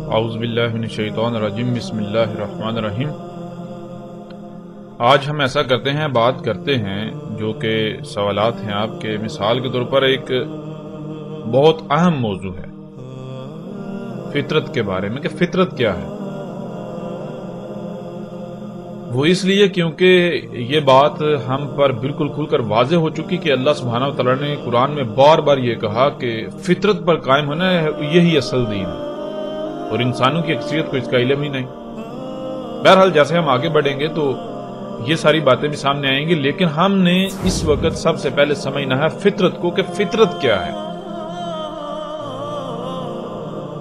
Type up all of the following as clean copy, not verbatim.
اعوذ باللہ من الشیطان الرجیم، بسم اللہ الرحمن الرحیم۔ آج ہم ایسا کرتے ہیں، بات کرتے ہیں جو کہ سوالات ہیں آپ کے، مثال کے طور پر ایک بہت اہم موضوع ہے فطرت کے بارے میں، کہ فطرت کیا ہے۔ وہ اس لیے کیونکہ یہ بات ہم پر بالکل کھل کر واضح ہو چکی کہ اللہ سبحانہ و تعالیٰ نے قرآن میں بار بار یہ کہا کہ فطرت پر قائم ہونا ہے، یہی اصل دین ہے، اور انسانوں کی اکثریت کو اس کا علم ہی نہیں۔ بہرحال جیسے ہم آگے بڑھیں گے تو یہ ساری باتیں بھی سامنے آئیں گی، لیکن ہم نے اس وقت سب سے پہلے سمجھنا ہے فطرت کو، کہ فطرت کیا ہے۔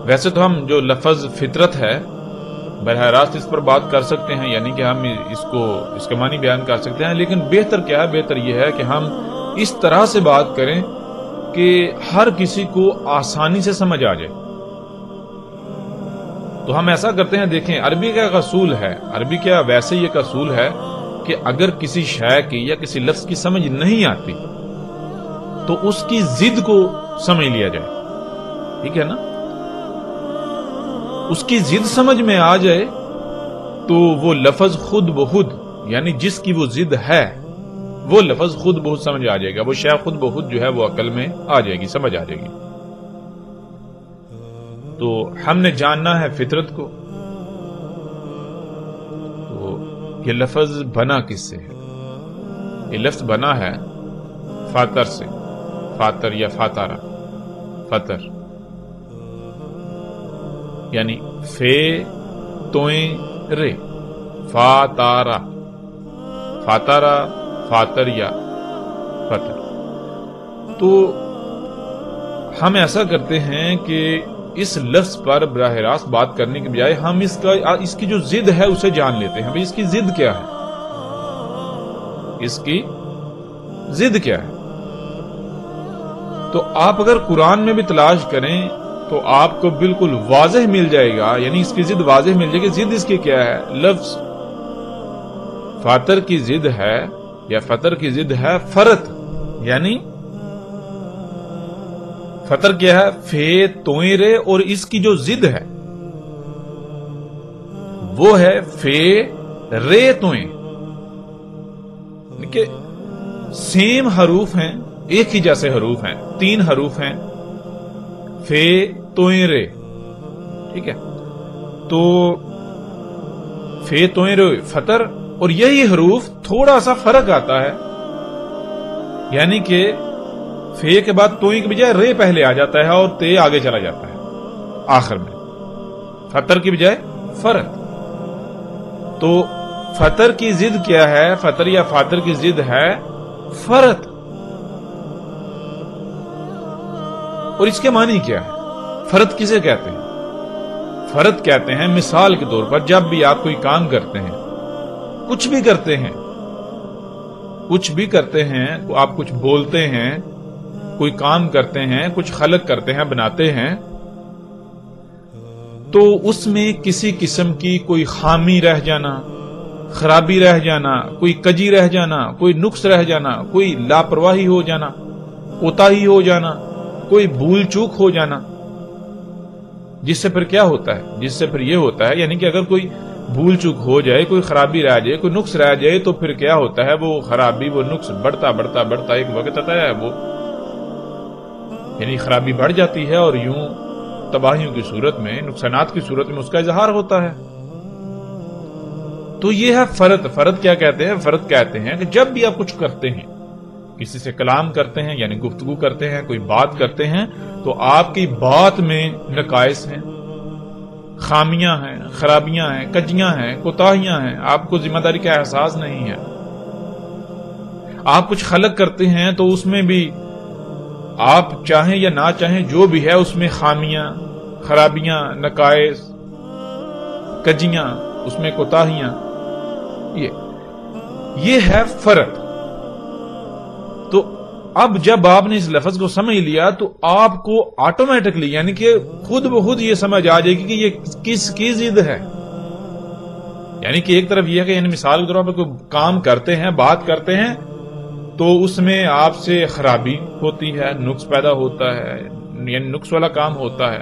ویسے تو ہم جو لفظ فطرت ہے براہ راست اس پر بات کر سکتے ہیں، یعنی کہ ہم اس کے معنی بیان کر سکتے ہیں، لیکن بہتر کیا ہے؟ بہتر یہ ہے کہ ہم اس طرح سے بات کریں کہ ہر کسی کو آسانی سے سمجھ آ جائے۔ تو ہم ایسا کرتے ہیں، دیکھیں عربی کا ایک اصول ہے، عربی کا ویسے یہ ایک اصول ہے کہ اگر کسی شے کی یا کسی لفظ کی سمجھ نہیں آتی تو اس کی ضد کو سمجھ لیا جائے، ٹھیک ہے نا؟ اس کی ضد سمجھ میں آ جائے تو وہ لفظ خود بخود، یعنی جس کی وہ ضد ہے وہ لفظ خود بخود سمجھ آ جائے گا، وہ شے خود بخود جو ہے وہ عقل میں آ جائے گی، سمجھ آ جائے گی۔ تو ہم نے جاننا ہے فطرت کو۔ تو یہ لفظ بنا کس سے ہے؟ یہ لفظ بنا ہے فاتر سے، فاتر یا فاتارا، فطر یعنی فے توئیں رے، فاتارا، فاتارا، فاتر یا فطر۔ تو ہم ایسا کرتے ہیں کہ اس لفظ پر براہ راست بات کرنے کے بجائے ہم اس کی جو ضد ہے اسے جان لیتے ہیں۔ اس کی ضد کیا ہے؟ اس کی ضد کیا ہے؟ تو آپ اگر قرآن میں بھی تلاش کریں تو آپ کو بالکل واضح مل جائے گا، یعنی اس کی ضد واضح مل جائے گی۔ ضد اس کی کیا ہے؟ لفظ فاتر کی ضد ہے یا فطر کی ضد ہے فرت، یعنی فطر کیا ہے؟ فے توئیں رے، اور اس کی جو ضد ہے وہ ہے فے رے توئیں، کہ سیم حروف ہیں، ایک ہی جیسے حروف ہیں، 3 حروف ہیں، فے توئیں رے، ٹھیک ہے؟ تو فے توئیں رے فطر، اور یہی حروف تھوڑا سا فرق آتا ہے، یعنی کہ فے کے بعد توئیں کے بجائے رے پہلے آ جاتا ہے اور تے آگے چلا جاتا ہے آخر میں، فطر کی بجائے فرت۔ تو فطر کی ضد کیا ہے؟ فطر یا فاتر کی ضد ہے فرت، اور اس کے معنی کیا ہے؟ فرت کسے کہتے ہیں؟ فرت کہتے ہیں، مثال کے طور پر جب بھی آپ کوئی کام کرتے ہیں، کچھ بھی کرتے ہیں، کچھ بھی کرتے ہیں، آپ کچھ بولتے ہیں، کوئی کام کرتے ہیں، کچھ خلق کرتے ہیں، بناتے ہیں، تو اس میں کسی قسم کی کوئی خامی رہ جانا، خرابی رہ جانا، کوئی کجی رہ جانا، کوئی نقص رہ جانا، کوئی لاپرواہی ہو جانا، کوتاہی ہو جانا، کوئی بھول چوک ہو جانا، جس سے پھر کیا ہوتا ہے؟ جس سے پھر یہ ہوتا ہے، یعنی کہ اگر کوئی بھول چوک ہو جائے، کوئی خرابی رہ جائے، کوئی نقص رہ جائے، تو پھر کیا ہوتا ہے؟ وہ خرابی، وہ نقص بڑھتا بڑھتا بڑھتا ایک وقت آتا ہے، وہ یعنی خرابی بڑھ جاتی ہے، اور یوں تباہیوں کی صورت میں، نقصانات کی صورت میں اس کا اظہار ہوتا ہے۔ تو یہ ہے فرت۔ فرت کیا کہتے ہیں؟ فرت کہتے ہیں کہ جب بھی آپ کچھ کرتے ہیں، کسی سے کلام کرتے ہیں یعنی گفتگو کرتے ہیں، کوئی بات کرتے ہیں، تو آپ کی بات میں نقائص ہیں، خامیاں ہیں، خرابیاں ہیں، کجیاں ہیں، کوتاہیاں ہیں، آپ کو ذمہ داری کا احساس نہیں ہے۔ آپ کچھ خلق کرتے ہیں تو اس میں بھی آپ چاہیں یا نہ چاہیں جو بھی ہے اس میں خامیاں، خرابیاں، نقائص، کجیاں، اس میں کوتاہیاں، یہ ہے فرت۔ تو اب جب آپ نے اس لفظ کو سمجھ لیا تو آپ کو آٹومیٹکلی، یعنی کہ خود بخود یہ سمجھ آ جائے گی کہ یہ کس کی ضد ہے۔ یعنی کہ ایک طرف یہ ہے کہ یعنی مثال کے طور پر کوئی کام کرتے ہیں، بات کرتے ہیں، تو اس میں آپ سے خرابی ہوتی ہے، نقص پیدا ہوتا ہے، یعنی نقص والا کام ہوتا ہے،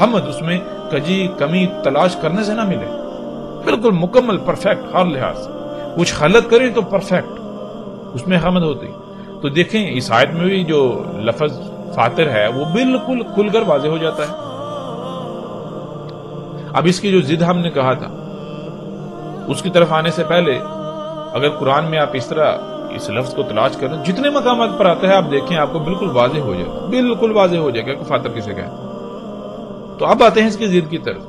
حمد اس میں کجی کمی تلاش کرنے سے نہ ملے، بالکل مکمل پرفیکٹ ہر لحاظ سے، کچھ غلط کریں تو پرفیکٹ اس میں حمد ہوتی۔ تو دیکھیں اس آیت میں بھی جو لفظ فاطر ہے وہ بالکل کھل کر واضح ہو جاتا ہے۔ اب اس کی جو ضد ہم نے کہا تھا اس کی طرف آنے سے پہلے اگر قرآن میں آپ اس طرح اس لفظ کو تلاش کریں، جتنے مقامات پر آتا ہے آپ دیکھیں، آپ کو بالکل واضح ہو جائے گا، بالکل واضح ہو جائے گا کہ فاطر کسے کہتے ہیں۔ تو اب آتے ہیں اس کی ضد کی طرف۔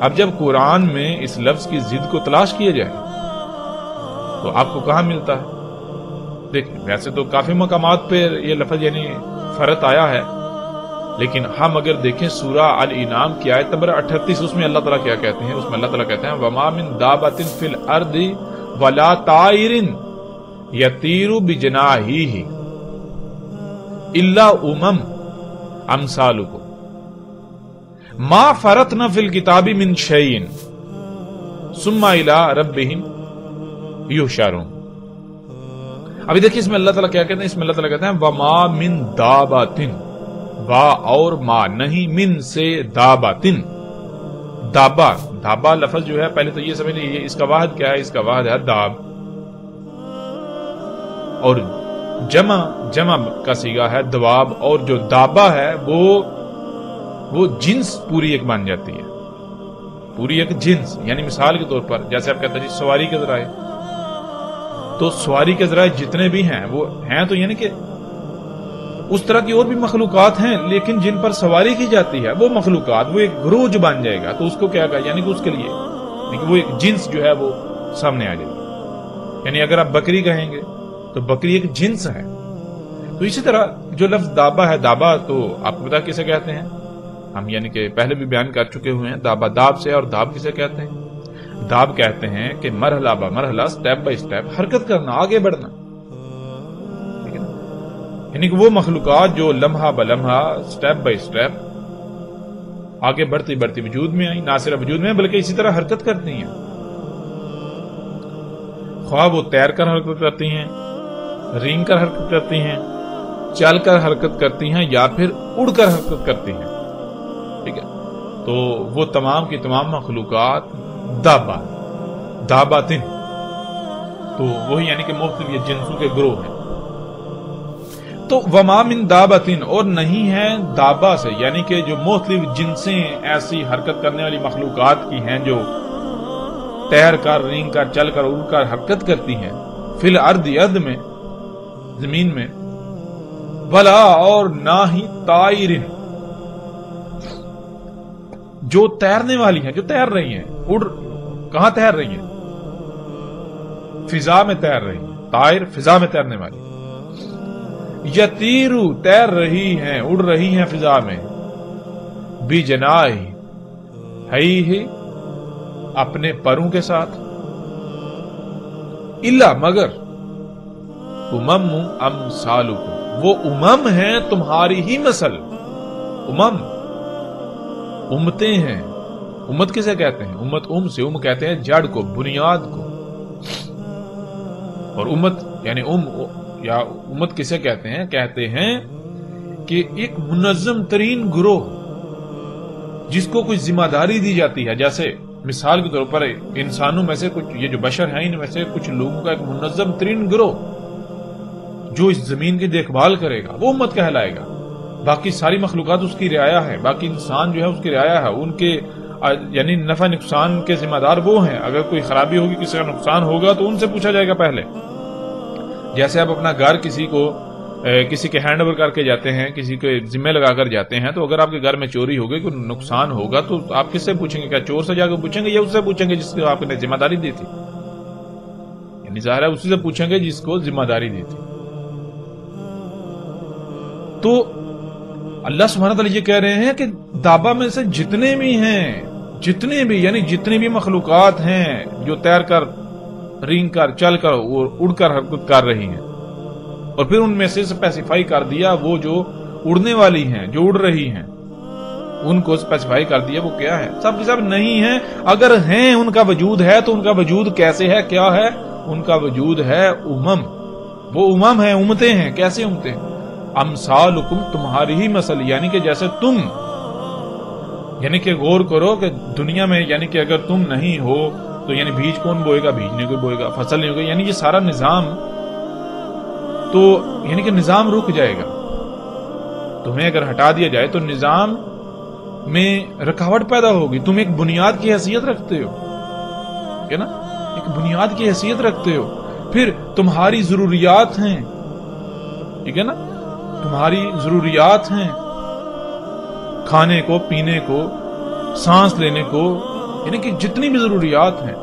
اب جب قرآن میں اس لفظ کی ضد کو تلاش کیا جائے تو آپ کو کہاں ملتا ہے؟ دیکھیں ویسے تو کافی مقامات پہ یہ لفظ یعنی فرت آیا ہے، لیکن ہم اگر دیکھیں سورہ الانعام کی آیت نمبر 38، اس میں اللہ تعالیٰ کیا کہتے ہیں؟ اس میں اللہ تعالیٰ کہتے ہیں وَمَا مِن دَابَّةٍ فِي الْأَرْضِ وَلَا طَائِرٍ يَطِيرُ بِجَنَاحِهِ إِلَّا أُمَمٌ أَمْثَالُكُمْ مَا فَرَطْنَا فِي الْكِتَابِ مِنْ شَيْءٍ ثُمَّ إِلَىٰ رَبِّهِمْ يُحْشَرُونَ۔ ابھی دیکھیں اس میں اللہ تعالیٰ کیا کہتے ہیں؟ اس میں اللہ تعالیٰ کہتے ہیں وَمَا مِن دَابَّةٍ، وا اور ما نہیں، من سے داباتن، دابا، دابا لفظ جو ہے پہلے تو یہ سمجھ لیجیے اس کا واحد کیا ہے؟ اس کا واحد ہے داب، اور جمع کا صیغہ ہے دواب، اور جو دابا ہے وہ جنس پوری ایک مان جاتی ہے، پوری ایک جنس، یعنی مثال کے طور پر جیسے آپ کہتے ہیں جی سواری کے ذرائع، تو سواری کے ذرائع جتنے بھی ہیں وہ ہیں تو یعنی کہ اس طرح کی اور بھی مخلوقات ہیں، لیکن جن پر سواری کی جاتی ہے وہ مخلوقات، وہ ایک گروہ جو بن جائے گا، تو اس کو کیا کہا؟ یعنی کہ اس کے لیے وہ ایک جنس جو ہے وہ سامنے آ جائے گی۔ یعنی اگر آپ بکری کہیں گے تو بکری ایک جنس ہے۔ تو اسی طرح جو لفظ دابا ہے، دابا تو آپ کو پتا کسے کہتے ہیں؟ ہم یعنی کہ پہلے بھی بیان کر چکے ہوئے ہیں دابا داب سے، اور داب کسے کہتے ہیں؟ داب کہتے ہیں کہ مرحلہ با مرحلہ، سٹیپ بائی سٹیپ حرکت کرنا، آگے بڑھنا، یعنی کہ وہ مخلوقات جو لمحہ بلمحہ سٹیپ بائی سٹیپ آگے بڑھتی بڑھتی وجود میں آئی، نہ صرف وجود میں بلکہ اسی طرح حرکت کرتی ہیں، خواہ وہ تیر کر حرکت کرتی ہیں، رینگ کر حرکت کرتی ہیں، چل کر حرکت کرتی ہیں، یا پھر اڑ کر حرکت کرتی ہیں، ٹھیک ہے؟ تو وہ تمام کی تمام مخلوقات داباتن، تو وہی یعنی کہ مختلف جنسوں کے گروہ ہیں۔ تو وما من دابتن، اور نہیں ہے دابا سے، یعنی کہ جو مختلف جنسیں ایسی حرکت کرنے والی مخلوقات کی ہیں جو تیر کر، رینگ کر، چل کر، اڑ کر حرکت کرتی ہیں، فی الارض ارض میں، زمین میں، ولا اور نہ ہی طائرن، جو تیرنے والی ہیں، جو تیر رہی ہیں، کہاں تیر رہی ہیں؟ فضا میں تیر رہی ہیں، طائر فضا میں تیرنے والی، یتیرو تیر رہی ہیں، اڑ رہی ہیں فضا میں، بجناحی ہی اپنے پروں کے ساتھ، الا مگر امم امثالکم، وہ امم ہیں تمہاری ہی مثل، امتیں ہیں۔ امت کسے کہتے ہیں؟ امت سے کہتے ہیں جڑ کو، بنیاد کو، اور امت یعنی یا امت کسے کہتے ہیں؟ کہتے ہیں کہ ایک منظم ترین گروہ جس کو کوئی ذمہ داری دی جاتی ہے، جیسے مثال کے طور پر انسانوں میں سے کچھ، یہ جو بشر ہیں ان میں سے کچھ لوگوں کا ایک منظم ترین گروہ جو اس زمین کی دیکھ بھال کرے گا، وہ امت کہلائے گا۔ باقی ساری مخلوقات اس کی رعایا ہے، باقی انسان جو ہے اس کی رعایا ہے، ان کے یعنی نفع نقصان کے ذمہ دار وہ ہیں۔ اگر کوئی خرابی ہوگی، کسی کا نقصان ہوگا تو ان سے پوچھا جائے گا پہلے۔ جیسے آپ اپنا گھر کسی کے ہینڈ اوور کر کے جاتے ہیں، کسی کے ذمہ لگا کر جاتے ہیں، تو اگر آپ کے گھر میں چوری ہوگی، کوئی نقصان ہوگا، تو آپ کس سے پوچھیں گے؟ کیا چور سے جا کے پوچھیں گے یا اس سے پوچھیں گے جس کو آپ نے ذمہ داری دی تھی؟ یعنی ظاہر ہے اسی سے پوچھیں گے جس کو ذمہ داری دی تھی۔ تو اللہ سبحانہ تعالیٰ یہ کہہ رہے ہیں کہ دابا میں سے جتنے بھی ہیں، یعنی جتنی بھی مخلوقات ہیں جو تیر کر، رینگ کر، چل کر، اڑ کر حرکت کر رہی ہیں، اور پھر ان میں سے اسپیسیفائی کر دیا وہ جو اڑنے والی ہیں، جو اڑ رہی ہیں، ان کو اسپیسیفائی کر دیا وہ کیا ہے؟ سب کے سب نہیں ہیں۔ اگر ہیں، ان کا وجود ہے، تو ان کا وجود کیسے ہے؟ کیا ہے؟ ان کا وجود ہے وہ امم ہیں، امتیں ہیں۔ کیسے امتیں؟ امثالکم، تمہاری ہی مثل، یعنی کہ جیسے تم یعنی کہ غور کرو کہ دنیا میں یعنی کہ اگر تم نہیں ہو تو یعنی بیج کون بوئے گا؟ بیج نہیں کوئی بوئے گا، فصل نہیں ہوگا، یعنی یہ سارا نظام تو یعنی کہ نظام رک جائے گا. تمہیں اگر ہٹا دیا جائے تو نظام میں رکاوٹ پیدا ہوگی. تم ایک بنیاد کی حیثیت رکھتے ہو، ٹھیک ہے نا، ایک بنیاد کی حیثیت رکھتے ہو. پھر تمہاری ضروریات ہیں، ٹھیک ہے نا، تمہاری ضروریات ہیں کھانے کو، پینے کو، سانس لینے کو، یعنی کہ جتنی بھی ضروریات ہیں.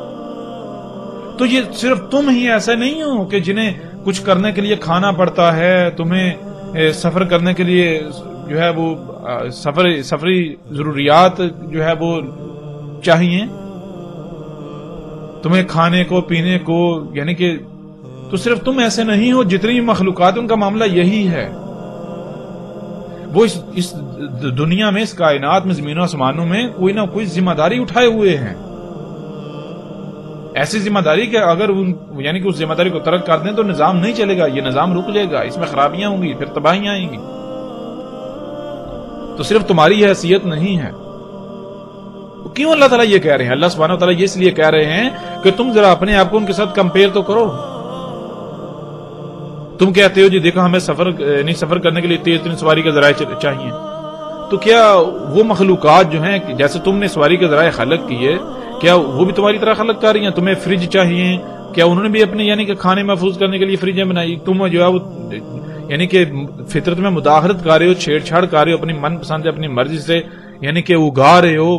تو یہ صرف تم ہی ایسے نہیں ہو کہ جنہیں کچھ کرنے کے لیے کھانا پڑتا ہے، تمہیں سفر کرنے کے لیے جو ہے وہ سفری ضروریات جو ہے وہ چاہیے، تمہیں کھانے کو، پینے کو، یعنی کہ تو صرف تم ایسے نہیں ہو، جتنی بھی مخلوقات ان کا معاملہ یہی ہے. وہ اس دنیا میں، اس کائنات میں، زمین و آسمانوں میں کوئی نہ کوئی ذمہ داری اٹھائے ہوئے ہیں. ایسی ذمہ داری کہ اگر یعنی کہ اس ذمہ داری کو ترک کر دیں تو نظام نہیں چلے گا، یہ نظام رک جائے گا، اس میں خرابیاں ہوں گی، پھر تباہیاں آئیں گی. تو صرف تمہاری حیثیت نہیں ہے. کیوں اللہ تعالیٰ یہ کہہ رہے ہیں؟ اللہ سبحانہ وتعالیٰ یہ اس لیے کہہ رہے ہیں کہ تم ذرا اپنے آپ کو ان کے ساتھ کمپیئر تو کرو. تم کہتے ہو جی دیکھو ہمیں سفر کرنے کے لیے تیز ترین سواری کے ذرائع چاہیے. تو کیا وہ مخلوقات جو ہیں جیسے تم نے سواری کے ذرائع خلق کیے، کیا وہ بھی تمہاری طرح خلق کر رہی ہیں؟ تمہیں فریج چاہیے، کیا انہوں نے بھی اپنے یعنی کہ کھانے محفوظ کرنے کے لیے فریجیں بنائی؟ تم جو ہے وہ یعنی کہ فطرت میں مداخلت کر رہے ہو، چھیڑ چھاڑ کر رہے ہو اپنی من پسند اپنی مرضی سے، یعنی کہ اگا رہے ہو،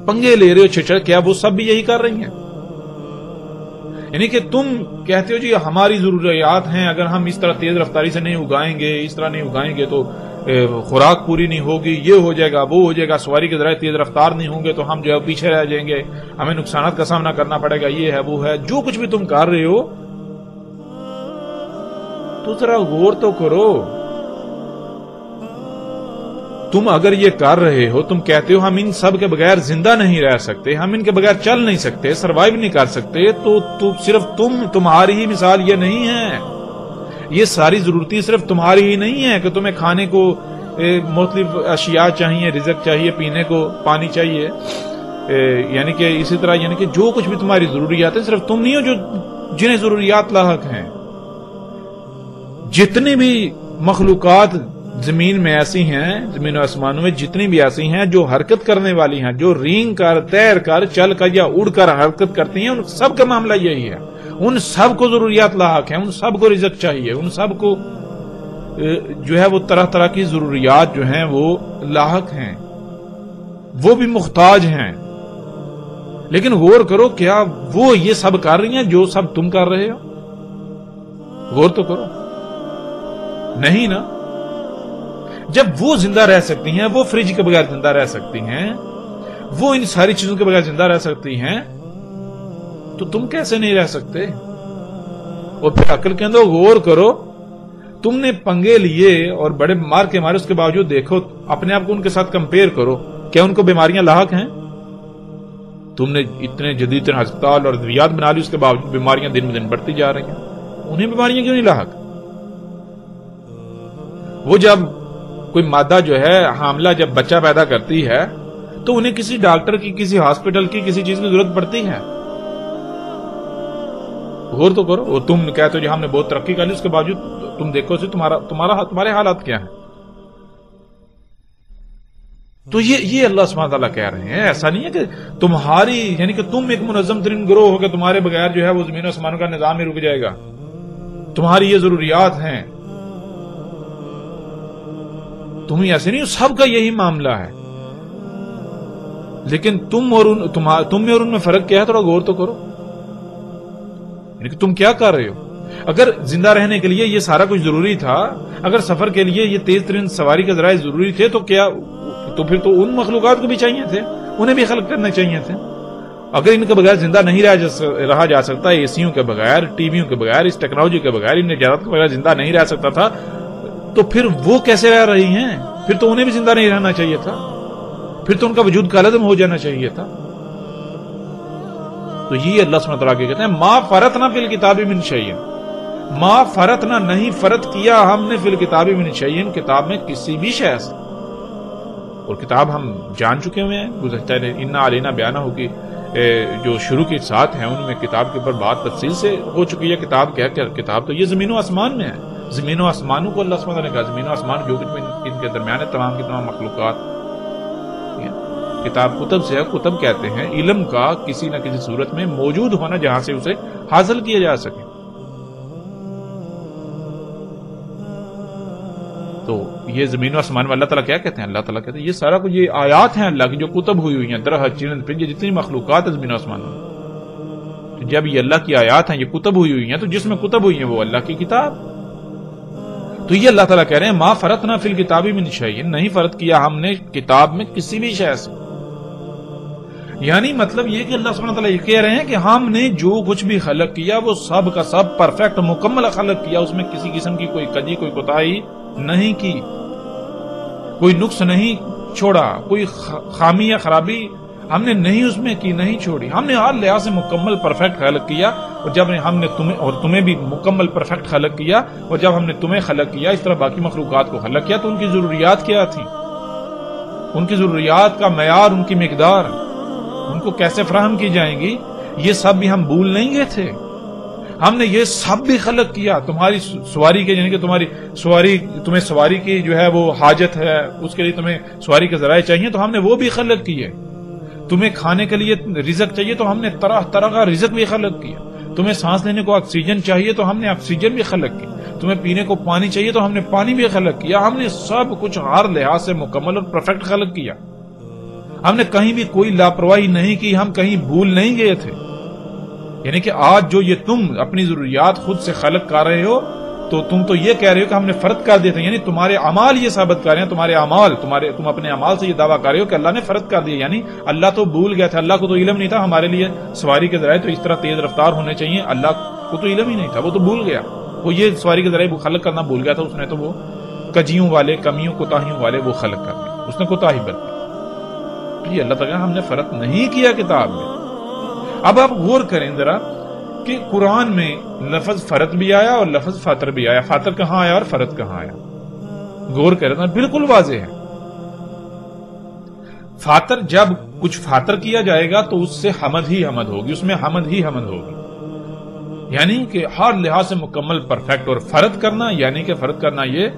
پنگے لے رہے ہو چھیڑ چھاڑ. کیا وہ سب بھی یہی کر رہی ہیں؟ یعنی کہ تم کہتے ہو جی ہماری ضروریات ہیں، اگر ہم اس طرح تیز رفتاری سے نہیں اگائیں گے، اس طرح نہیں اگائیں گے تو خوراک پوری نہیں ہوگی، یہ ہو جائے گا، وہ ہو جائے گا، سواری کے ذرائع تیز رفتار نہیں ہوں گے تو ہم جو ہے پیچھے رہ جائیں گے، ہمیں نقصانات کا سامنا کرنا پڑے گا، یہ ہے وہ ہے. جو کچھ بھی تم کر رہے ہو تو ذرا غور تو کرو. تم اگر یہ کر رہے ہو، تم کہتے ہو ہم ان سب کے بغیر زندہ نہیں رہ سکتے، ہم ان کے بغیر چل نہیں سکتے، سروائیو نہیں کر سکتے، تو صرف تمہاری ہی مثال یہ نہیں ہے. یہ ساری ضرورتیں صرف تمہاری ہی نہیں ہے کہ تمہیں کھانے کو مختلف اشیاء چاہیے، رزق چاہیے، پینے کو پانی چاہیے، یعنی کہ اسی طرح یعنی کہ جو کچھ بھی تمہاری ضروریات ہیں صرف تم نہیں ہو جو جنہیں ضروریات لاحق ہیں. جتنی بھی مخلوقات زمین میں ایسی ہیں، زمین و آسمانوں میں جتنی بھی ایسی ہیں جو حرکت کرنے والی ہیں، جو رینگ کر، تیر کر، چل کر یا اڑ کر حرکت کرتی ہیں، ان سب کا معاملہ یہی ہے. ان سب کو ضروریات لاحق ہیں، ان سب کو رزق چاہیے، ان سب کو جو ہے وہ طرح طرح کی ضروریات جو ہیں وہ لاحق ہیں، وہ بھی محتاج ہیں. لیکن غور کرو کیا وہ یہ سب کر رہی ہیں جو سب تم کر رہے ہو؟ غور تو کرو. نہیں نا. جب وہ زندہ رہ سکتی ہیں، وہ فریج کے بغیر زندہ رہ سکتی ہیں، وہ ان ساری چیزوں کے بغیر زندہ رہ سکتی ہیں، تو تم کیسے نہیں رہ سکتے؟ اور پھر عقل کے اندر غور کرو. تم نے پنگے لیے اور بڑے مار کے مارے، اس کے باوجود دیکھو اپنے آپ کو ان کے ساتھ کمپیئر کرو. کیا ان کو بیماریاں لاحق ہیں؟ تم نے اتنے جدید ہسپتال اور ادویات بنا لی، اس کے باوجود بیماریاں دن بدن بڑھتی جا رہی ہیں. انہیں بیماریاں کیوں نہیں لاحق؟ وہ جب کوئی مادہ جو ہے حاملہ جب بچہ پیدا کرتی ہے تو انہیں کسی ڈاکٹر کی، کسی ہاسپٹل کی، کسی چیز کی ضرورت پڑتی ہے. غور تو کرو. وہ تم کہتے ہو جو ہم نے بہت ترقی کر لی، اس کے باوجود تم دیکھو تمہارے حالات کیا ہیں. تو یہ اللہ سبحانہ تعالیٰ کہہ رہے ہیں. ایسا نہیں ہے کہ تمہاری یعنی کہ تم ایک منظم ترین گروہ ہو کہ تمہارے بغیر جو ہے وہ زمین و آسمانوں کا نظام ہی رک جائے گا. تمہاری یہ ضروریات ہیں. تم ہی ایسے نہیں ہو، سب کا یہی معاملہ ہے. لیکن تم میں اور ان میں فرق کیا ہے؟ تھوڑا غور تو کرو. یعنی کہ تم کیا کر رہے ہو؟ اگر زندہ رہنے کے لیے یہ سارا کچھ ضروری تھا، اگر سفر کے لیے یہ تیز ترین سواری کے ذرائع ضروری تھے، تو پھر تو ان مخلوقات کو بھی چاہیے تھے، انہیں بھی خلق کرنے چاہیے تھے. اگر ان کے بغیر زندہ نہیں رہا جا سکتا، اے سیوں کے بغیر، ٹی ویوں کے بغیر، اس ٹیکنالوجی کے بغیر، ان نجات کے بغیر زندہ نہیں رہ سکتا تھا، تو پھر وہ کیسے رہ رہی ہیں؟ پھر تو انہیں بھی زندہ نہیں رہنا چاہیے تھا، پھر تو ان کا وجود کالعدم ہو جانا چاہیے تھا. تو یہ اللہ سبحانہ وتعالیٰ کہتے ہیں ما فرطنا فی الکتاب من شیء. ما فرطنا، نہیں فرط کیا ہم نے فی الکتاب من شیء، کتاب میں کسی بھی شے سے. اور کتاب ہم جان چکے ہوئے ہیں گزشتہ انا علینا بیانہ ہو کہ جو شروع کے ساتھ ہیں ان میں کتاب کے اوپر بات تفصیل سے ہو چکی ہے. کتاب کیا کتاب تو یہ زمین و آسمان میں ہے. زمین و آسمانوں کو اللہ سبحانہ نے کہا زمین و آسمان جو کچھ ان کے درمیان ہے تمام کی تمام مخلوقات. کتاب کتب سے ہے. کتب کہتے ہیں علم کا کسی نہ کسی صورت میں موجود ہونا جہاں سے اسے حاصل کیا جا سکے. تو یہ زمین و آسمان میں اللہ تعالیٰ کیا کہتے ہیں؟ اللہ تعالیٰ کہتے ہیں یہ سارا کچھ یہ آیات ہیں اللہ کی جو کتب ہوئی ہوئی ہیں. درخت چرند پرند جتنی مخلوقات ہیں زمین و آسمان میں جب یہ اللہ کی آیات ہیں یہ کتب ہوئی ہوئی ہیں تو جس میں کتب ہوئی ہیں وہ اللہ کی کتاب. تو یہ اللہ تعالیٰ کہہ رہے ہیں ما فرطنا فی الکتاب من شیء نہیں فرض کیا ہم نے کتاب میں کسی بھی شے سے. یعنی مطلب یہ کہ اللہ سبحانہ تعالیٰ یہ کہہ رہے ہیں کہ ہم نے جو کچھ بھی خلق کیا وہ سب کا سب پرفیکٹ مکمل خلق کیا. اس میں کسی قسم کی کوئی کجی کوئی کوتاہی نہیں کی, کوئی نقص نہیں چھوڑا, کوئی خامی یا خرابی ہم نے نہیں اس میں کی نہیں چھوڑی. ہم نے ہر لحاظ سے مکمل پرفیکٹ خلق کیا. اور جب ہم نے تمہیں اور تمہیں بھی مکمل پرفیکٹ خلق کیا اور جب ہم نے تمہیں خلق کیا اس طرح باقی مخلوقات کو خلق کیا تو ان کی ضروریات کیا تھیں, ان کی ضروریات کا معیار, ان کی مقدار, ان کو کیسے فراہم کی جائیں گی یہ سب بھی ہم بھول نہیں گئے تھے. ہم نے یہ سب بھی خلق کیا. تمہاری سواری کے یعنی کہ تمہیں سواری کی جو ہے وہ حاجت ہے, اس کے لیے تمہیں سواری کے ذرائع چاہیے تو ہم نے وہ بھی خلق کیے. تمہیں کھانے کے لیے رزق چاہیے تو ہم نے طرح طرح کا رزق بھی خلق کیا. تمہیں سانس لینے کو آکسیجن چاہیے تو ہم نے آکسیجن بھی خلق کی. تمہیں پینے کو پانی چاہیے تو ہم نے پانی بھی خلق کیا. ہم نے سب کچھ ہر لحاظ سے مکمل اور پرفیکٹ خلق کیا. ہم نے کہیں بھی کوئی لاپرواہی نہیں کی, ہم کہیں بھول نہیں گئے تھے. یعنی کہ آج جو یہ تم اپنی ضروریات خود سے خلق کر رہے ہو تو تم تو یہ کہہ رہے ہو کہ ہم نے فرض کر دیے تھے. یعنی تمہارے اعمال یہ ثابت کر رہے ہیں, تمہارے اعمال تم اپنے اعمال سے یہ دعویٰ کر رہے ہو کہ اللہ نے فرض کر دیا. یعنی اللہ تو بھول گیا تھا, اللہ کو تو علم نہیں تھا ہمارے لیے سواری کے ذرائع تو اس طرح تیز رفتار ہونے چاہیے. اللہ کو تو علم ہی نہیں تھا, وہ تو بھول گیا. وہ یہ سواری کے ذرائع خلق کرنا بھول گیا تھا. اس نے تو وہ کجیوں والے کمیوں کوتاہیوں والے وہ خلق کر دیے, اس نے کوتاہی برتی. یہ اللہ تعالیٰ ہم نے فرض نہیں کیا کتاب میں. اب آپ غور کریں ذرا کہ قرآن میں لفظ فرض بھی آیا اور لفظ فاطر بھی آیا. فاطر کہاں آیا اور فرض کہاں آیا؟ غور کریں, بالکل واضح ہے. فاطر جب کچھ فاطر کیا جائے گا تو اس سے حمد ہی حمد ہوگی, اس میں حمد ہی حمد ہوگی. یعنی کہ ہر لحاظ سے مکمل پرفیکٹ. اور فرض کرنا یعنی کہ فرض کرنا یہ.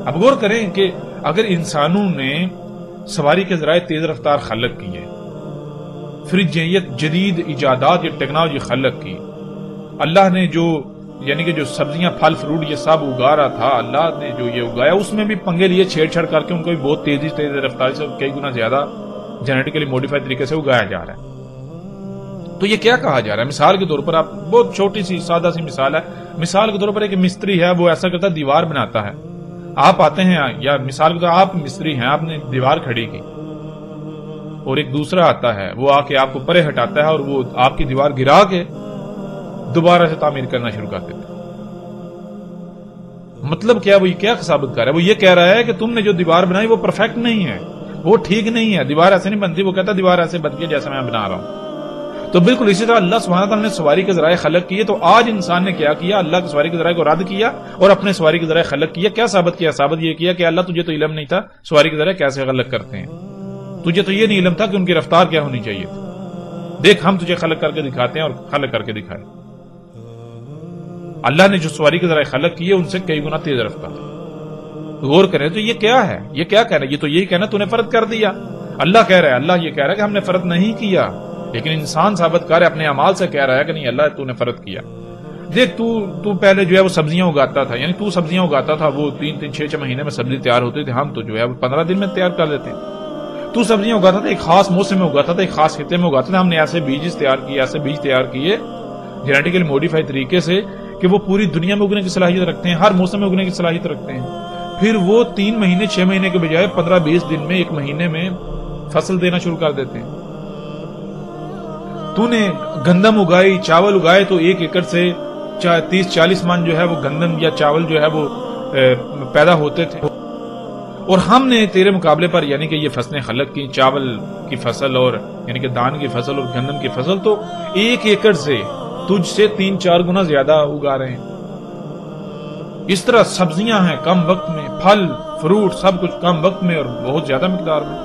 اب غور کریں کہ اگر انسانوں نے سواری کے ذرائع تیز رفتار خلق کیے, فریجیں یہ جدید ایجادات یہ ٹیکنالوجی خلق کی, اللہ نے جو یعنی کہ جو سبزیاں پھل فروٹ یہ سب اگا رہا تھا اللہ نے جو یہ اگایا اس میں بھی پنگے لیے چھیڑ چھڑ کر کے ان کو بھی بہت تیز رفتار سے کئی گنا زیادہ جینیٹیکلی موڈیفائڈ طریقے سے اگایا جا رہا ہے. تو یہ کیا کہا جا رہا ہے؟ مثال کے طور پر آپ بہت چھوٹی سی سادہ سی مثال ہے. مثال کے طور پر ایک مستری ہے, وہ ایسا کرتا ہے دیوار بناتا ہے. آپ آتے ہیں یا مثال کے طور پر آپ مستری ہیں, آپ نے دیوار کھڑی کی اور ایک دوسرا آتا ہے وہ آ کے آپ کو پرے ہٹاتا ہے اور وہ آپ کی دیوار گرا کے دوبارہ سے تعمیر کرنا شروع کر دیتا ہے. مطلب کیا وہ یہ کیا ثابت کر رہا ہے؟ وہ یہ کہہ رہا ہے کہ تم نے جو دیوار بنائی وہ پرفیکٹ نہیں ہے, وہ ٹھیک نہیں ہے, دیوار ایسے نہیں بنتی. وہ کہتا ہے دیوار ایسے بنتی ہے جیسا میں بنا رہا ہوں. تو بالکل اسی طرح اللہ سبحانہ تعالیٰ نے سواری کے ذرائع خلق کیے. تو آج انسان نے کیا کیا؟ اللہ کے سواری کے ذرائع کو رد کیا اور اپنے سواری کے ذرائع خلق کیا. کیا ثابت کیا؟ ثابت یہ کیا کہ اللہ تجھے تو علم نہیں تھا سواری کے ذرائع کیسے خلق کرتے ہیں, تجھے تو یہ نہیں علم تھا کہ ان کی رفتار کیا ہونی چاہیے تھی. دیکھ ہم تجھے خلق کر کے دکھاتے ہیں, اور خلق کر کے دکھائے. اللہ نے جو سواری کے ذرائع خلق کیے ان سے کئی گنا تیز رفتار. غور کریں تو یہ کیا ہے؟ یہ کیا کہہ رہا ہے؟ یہ تو یہی کہنا تو نے فرض کر دیا. اللہ کہہ رہا ہے, اللہ یہ کہہ رہا ہے کہ ہم نے فرض نہیں کیا, لیکن انسان ثابت کر اپنے اعمال سے کہہ رہا ہے کہ نہیں اللہ تو نے فرض کیا. دیکھ تو پہلے جو ہے وہ سبزیاں اگاتا تھا, یعنی تو سبزیاں اگاتا تھا, وہ 3-6 مہینے میں سبزی تیار ہوتی تھی. ہم تو جو ہے وہ 15 دن میں تیار کر لیتے. تو سبزیاں اگاتا تھا, ایک خاص موسم میں اگاتا تھا, ایک خاص خطے میں اگاتا تھا. ہم نے ایسے بیج تیار کیے جینیٹیکلی موڈیفائی طریقے سے کہ وہ پوری دنیا میں اگنے کی صلاحیت رکھتے ہیں, ہر موسم میں اگنے کی صلاحیت رکھتے ہیں. پھر وہ 3 مہینے 6 مہینے کے بجائے 15-20 دن میں, ایک مہینے میں فصل دینا شروع کر دیتے ہیں. تو نے گندم اگائی, چاول اگائے, تو 1 ایکڑ سے 30-40 من جو ہے وہ گندم یا چاول جو ہے وہ پیدا ہوتے تھے. اور ہم نے تیرے مقابلے پر یعنی کہ یہ فصلیں خلق کی, چاول کی فصل اور یعنی کہ دان کی فصل اور گندم کی فصل, تو 1 ایکڑ سے تجھ سے 3-4 گنا زیادہ اگا رہے ہیں. اس طرح سبزیاں ہیں کم وقت میں, پھل فروٹ سب کچھ کم وقت میں اور بہت زیادہ مقدار میں.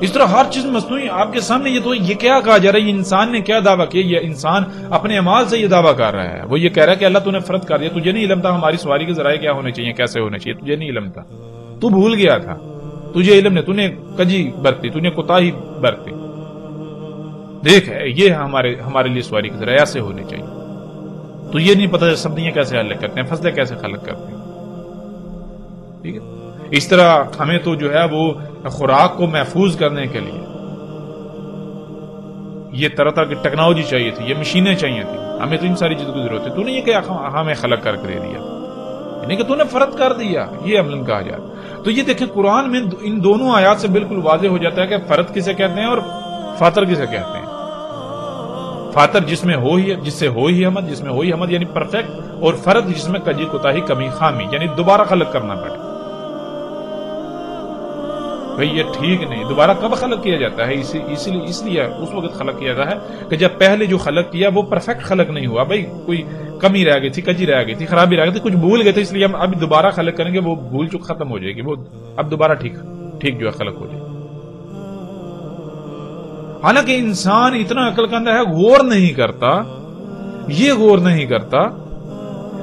اس طرح ہر چیز مصنوعی آپ کے سامنے. یہ کیا کہا جا رہا ہے؟ یہ انسان نے کیا دعویٰ کیا؟ یہ انسان اپنے اعمال سے یہ دعویٰ کر رہا ہے. وہ یہ کہہ رہا ہے کہ اللہ تو نے فرض کر دیا, تجھے نہیں علم تھا ہماری سواری کے ذرائع کیا ہونے چاہیے, کیسے ہونے چاہیے, تجھے نہیں علم تھا, تو بھول گیا تھا, تجھے علم نہیں, تو نے کجی برتی, تو نے کوتاہی برتی. دیکھ یہ ہمارے لیے سواری کے ذرائع ایسے ہونے چاہیے. تو یہ نہیں پتا سبزیاں کیسے حل کرتے ہیں, فصلیں کیسے خلق کرتے ہیں. ٹھیک ہے. اس طرح ہمیں تو جو ہے وہ خوراک کو محفوظ کرنے کے لیے یہ طرح طرح کی ٹیکنالوجی چاہیے تھی, یہ مشینیں چاہیے تھی, ہمیں تو ان ساری چیزوں کی ضرورت ہے. تو نے یہ کہ ہمیں خلق کر دے دیا, یعنی کہ تو نے فرض کر دیا, یہ عملاً کہا جائے. تو یہ دیکھیں قرآن میں ان دونوں آیات سے بالکل واضح ہو جاتا ہے کہ فرض کسے کہتے ہیں اور فاطر کسے کہتے ہیں. فاطر جس میں جس سے ہو ہی حمد یعنی پرفیکٹ, اور فرد جس میں کجی کوتاہی کمی خامی یعنی دوبارہ خلق کرنا پڑے. بھئی یہ ٹھیک نہیں. دوبارہ کب خلق کیا جاتا ہے؟ اس لیے اس وقت خلق کیا جاتا ہے کہ جب پہلے جو خلق کیا وہ پرفیکٹ خلق نہیں ہوا. بھئی کوئی کمی رہ گئی تھی, کجی رہ گئی تھی, خرابی رہ گئی تھی, کچھ بھول گئے تھے, اس لیے ہم اب دوبارہ خلق کریں گے, وہ بھول چک ختم ہو جائے گی, وہ اب دوبارہ ٹھیک جو ہے خلق ہو جائے گی. حالانکہ انسان اتنا عقل کا اندر ہے, غور نہیں کرتا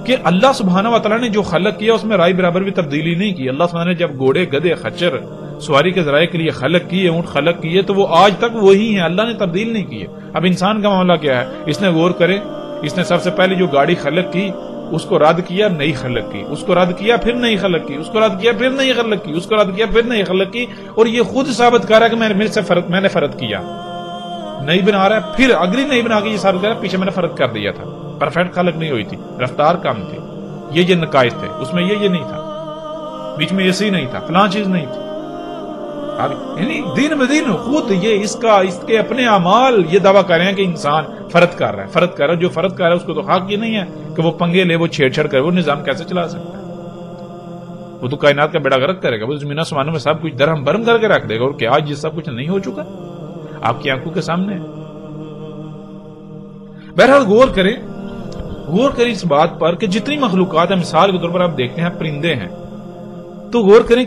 کہ اللہ سبحانہ و تعالیٰ نے جو خلق کیا اس میں رائے برابر بھی تبدیلی نہیں کی. اللہ سبحانہ نے جب گھوڑے, گدھے, خچر سواری کے ذرائع کے لیے خلق کیے, اونٹ خلق کیے, تو وہ آج تک وہی ہیں, اللہ نے تبدیل نہیں کیے. اب انسان کا معاملہ کیا ہے؟ اس نے غور کرے, اس نے سب سے پہلے جو گاڑی خلق کی اس کو رد کیا, نئی خلق کی, اس کو رد کیا پھر نئی خلق کی, اس کو رد کیا پھر نئی خلق کی, اس کو رد کیا پھر نئی خلق کی, اور یہ خود ثابت کر رہا ہے کہ میں نے فرض کیا, نہیں بنا رہا ہے, پھر اگلی نہیں بنا کے یہ ثابت کر رہا ہے پیچھے میں نے فرض کر دیا تھا. پرفیکٹ خلق نہیں ہوئی تھی, رفتار کم تھی, یہ نقائص تھے, اس میں یہ نہیں تھا, بیچ میں یہ صحیح نہیں تھا, فلاں چیز نہیں تھی. یعنی دین بدین خود یہ اس کے اپنے اعمال یہ دعویٰ کر رہے ہیں کہ انسان فرض کر رہا ہے, جو فرض کر رہا ہے اس کو تو حق یہ نہیں ہے کہ وہ پنگے لے, وہ چھیڑ چھڑ کرے, وہ نظام کیسے چلا سکتا ہے؟ وہ تو کائنات کا بیڑا غرق کرے گا, وہ زمین آسمانوں میں سب کچھ درہم برہم کر کے رکھ دے گا, اور کیا آج یہ سب کچھ نہیں ہو چکا آپ کی آنکھوں کے سامنے ہے. بہرحال غور کریں اس بات پر کہ جتنی مخلوقات ہیں, مثال کے طور پر آپ دیکھتے ہیں پرندے ہیں, تو غور کریں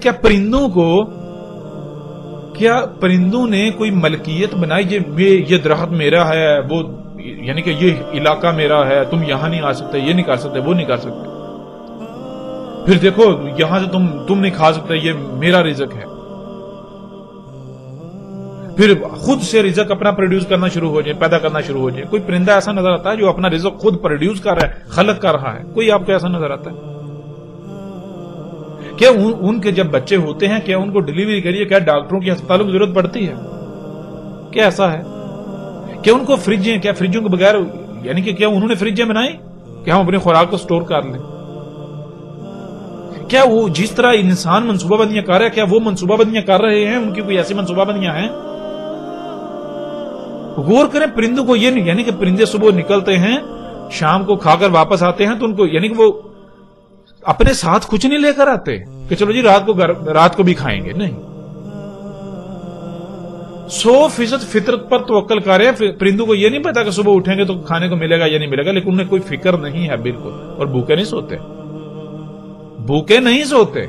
کیا پرندوں نے کوئی ملکیت بنائی, یہ درخت میرا ہے, وہ یعنی کہ یہ علاقہ میرا ہے, تم یہاں نہیں آ سکتے, یہ نہیں کر سکتے, وہ نہیں کر سکتے, پھر دیکھو یہاں سے تم نہیں کھا سکتے, یہ میرا رزق ہے. پھر خود سے رزق اپنا پروڈیوس کرنا شروع ہو جائے, پیدا کرنا شروع ہو جائے. کوئی پرندہ ایسا نظر آتا ہے جو اپنا رزق خود پروڈیوس کر رہا ہے, خلق کر رہا ہے؟ کوئی آپ کو ایسا نظر آتا ہے؟ کیا ان کے جب بچے ہوتے ہیں کیا ان کو ڈلیوری کریے, کیا ڈاکٹروں کی ہسپتالوں کی ضرورت پڑتی ہے؟ کیا ایسا ہے؟ کیا ان کو فریجیں, کیا فریجوں کے بغیر, یعنی کہ کیا انہوں نے فریجیں بنائی کہ ہم اپنی خوراک کو سٹور کر لیں؟ کیا وہ جس طرح انسان منصوبہ بندیاں کر رہے ہیں, کیا وہ منصوبہ بندیاں کر رہے ہیں؟ ان کی کوئی ایسی منصوبہ بندیاں ہیں؟ غور کریں پرندوں کو, یہ نہیں یعنی کہ پرندے صبح نکلتے ہیں, شام کو کھا کر واپس آتے ہیں, تو ان کو یعنی کہ وہ اپنے ساتھ کچھ نہیں لے کر آتے کہ چلو جی رات کو بھی کھائیں گے, نہیں. 100% فطرت پر توکل کر رہے ہیں. پرندوں کو یہ نہیں پتا کہ صبح اٹھیں گے تو کھانے کو ملے گا یا نہیں ملے گا, لیکن انہیں کوئی فکر نہیں ہے بالکل, اور بھوکے نہیں سوتے.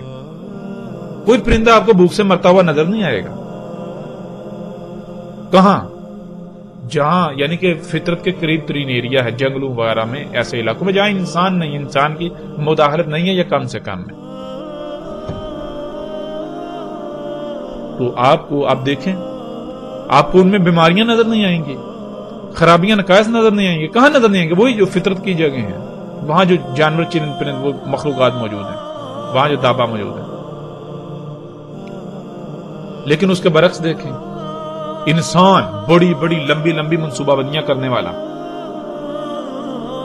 کوئی پرندہ آپ کو بھوک سے مرتا ہوا نظر نہیں آئے گا. کہاں؟ جہاں یعنی کہ فطرت کے قریب ترین ایریا ہے, جنگلوں وغیرہ میں, ایسے علاقوں میں جہاں انسان کی مداخلت نہیں ہے یا کم سے کم ہے. تو آپ دیکھیں, آپ کو ان میں بیماریاں نظر نہیں آئیں گی, خرابیاں نقائص نظر نہیں آئیں گی. کہاں نظر نہیں آئیں گے؟ وہی جو فطرت کی جگہ ہیں, وہاں جو جانور چرند پرند وہ مخلوقات موجود ہیں, وہاں جو دابا موجود ہیں. لیکن اس کے برعکس دیکھیں, انسان بڑی بڑی لمبی لمبی منصوبہ بندیاں کرنے والا,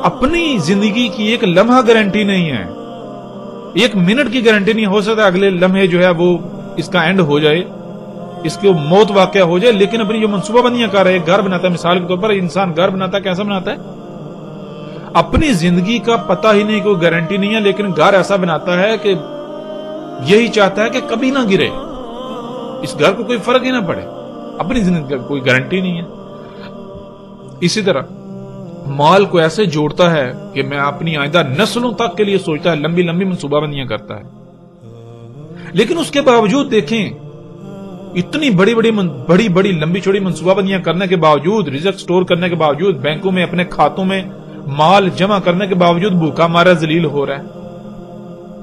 اپنی زندگی کی ایک لمحہ گارنٹی نہیں ہے, ایک منٹ کی گارنٹی نہیں. ہو سکتا ہے اگلے لمحے جو ہے وہ اس کا اینڈ ہو جائے, اس کی موت واقع ہو جائے, لیکن اپنی جو منصوبہ بندیاں کر رہے ہیں, گھر بناتا ہے, مثال کے طور پر انسان گھر بناتا ہے, کیسا بناتا ہے؟ اپنی زندگی کا پتہ ہی نہیں, کوئی گارنٹی نہیں ہے, لیکن گھر ایسا بناتا ہے کہ یہی چاہتا ہے کہ کبھی نہ گرے, اس گھر کو کوئی فرق ہی نہ پڑے. اپنی زندگی کا کوئی گارنٹی نہیں ہے. اسی طرح مال کو ایسے جوڑتا ہے کہ میں اپنی آئندہ نسلوں تک کے لیے سوچتا ہے، لمبی لمبی منصوبہ بندیاں کرتا ہے. لیکن اس کے باوجود دیکھیں، اتنی بڑی بڑی لمبی چوڑی منصوبہ بندیاں کرنے کے باوجود، رزق سٹور کرنے کے باوجود، بینکوں میں اپنے کھاتوں میں مال جمع کرنے کے باوجود بھوکا مارا ذلیل ہو رہا ہے.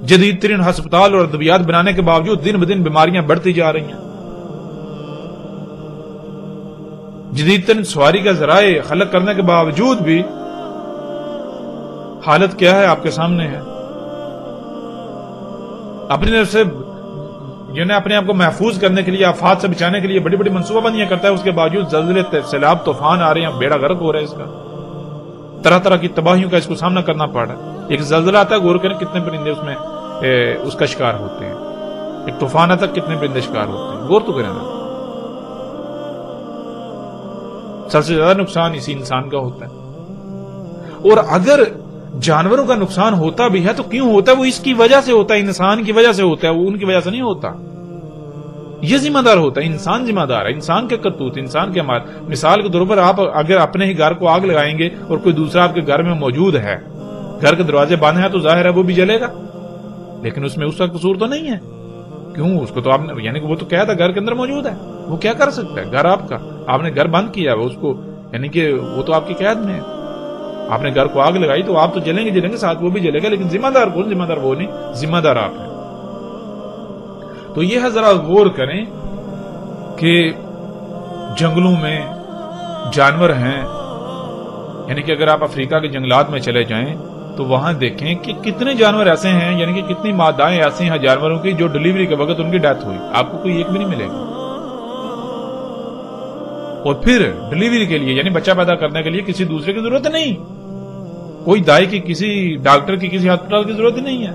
جدید ترین ہسپتال اور ادویات بنانے کے باوجود دن بدن بیماریاں بڑھتی جا رہی ہیں. جدید ترین سواری کا ذرائع خلق کرنے کے باوجود بھی حالت کیا ہے آپ کے سامنے ہے. اپنی طرف سے جنہیں اپنے آپ کو محفوظ کرنے کے لیے، آفات سے بچانے کے لیے بڑی بڑی منصوبہ بندیاں کرتا ہے، اس کے باوجود زلزلے، سیلاب، طوفان آ رہے ہیں، بیڑا غرق ہو رہا ہے، اس کا طرح طرح کی تباہیوں کا اس کو سامنا کرنا پڑ رہا ہے. ایک زلزلہ آتا ہے، غور کریں کتنے پرندے اس میں اس کا شکار ہوتے ہیں. ایک طوفان آتا ہے، کتنے پرندے شکار ہوتے ہیں، غور تو کریں. سب سے زیادہ نقصان اسی انسان کا ہوتا ہے. اور اگر جانوروں کا نقصان ہوتا بھی ہے تو کیوں ہوتا ہے؟ وہ اس کی وجہ سے ہوتا ہے، انسان کی وجہ سے ہوتا ہے، وہ ان کی وجہ سے نہیں ہوتا. یہ ذمہ دار ہوتا ہے، انسان ذمہ دار ہے، انسان کے کرتوت، انسان کے عمل. مثال کے طور پر آپ اگر اپنے ہی گھر کو آگ لگائیں گے اور کوئی دوسرا آپ کے گھر میں موجود ہے، گھر کے دروازے بند ہیں، تو ظاہر ہے وہ بھی جلے گا، لیکن اس میں اس کا قصور تو نہیں ہے. کیوں؟ اس کو تو آپ نے، یعنی کہ وہ تو کیا تھا، گھر کے اندر موجود ہے، وہ کیا کر سکتا ہے؟ گھر آپ کا، آپ نے گھر بند کیا ہے، اس کو یعنی کہ وہ تو آپ کی قید میں ہے. آپ نے گھر کو آگ لگائی تو آپ تو جلیں گے ساتھ وہ بھی جلے گا، لیکن ذمہ دار کون؟ ذمہ دار وہ نہیں، ذمہ دار آپ ہیں. تو یہ ہے، ذرا غور کریں کہ جنگلوں میں جانور ہیں، یعنی کہ اگر آپ افریقہ کے جنگلات میں چلے جائیں تو وہاں دیکھیں کہ کتنے جانور ایسے ہیں، یعنی کہ کتنی مادائیں ایسی ہیں جانوروں کی جو ڈلیوری کے وقت ان کی ڈیتھ ہوئی، آپ کو کوئی ایک بھی نہیں ملے گا. اور پھر ڈلیوری کے لیے، یعنی بچہ پیدا کرنے کے لیے کسی دوسرے کی ضرورت نہیں، کوئی دائی کی، کسی ڈاکٹر کی، کسی ہسپتال کی ضرورت نہیں ہے.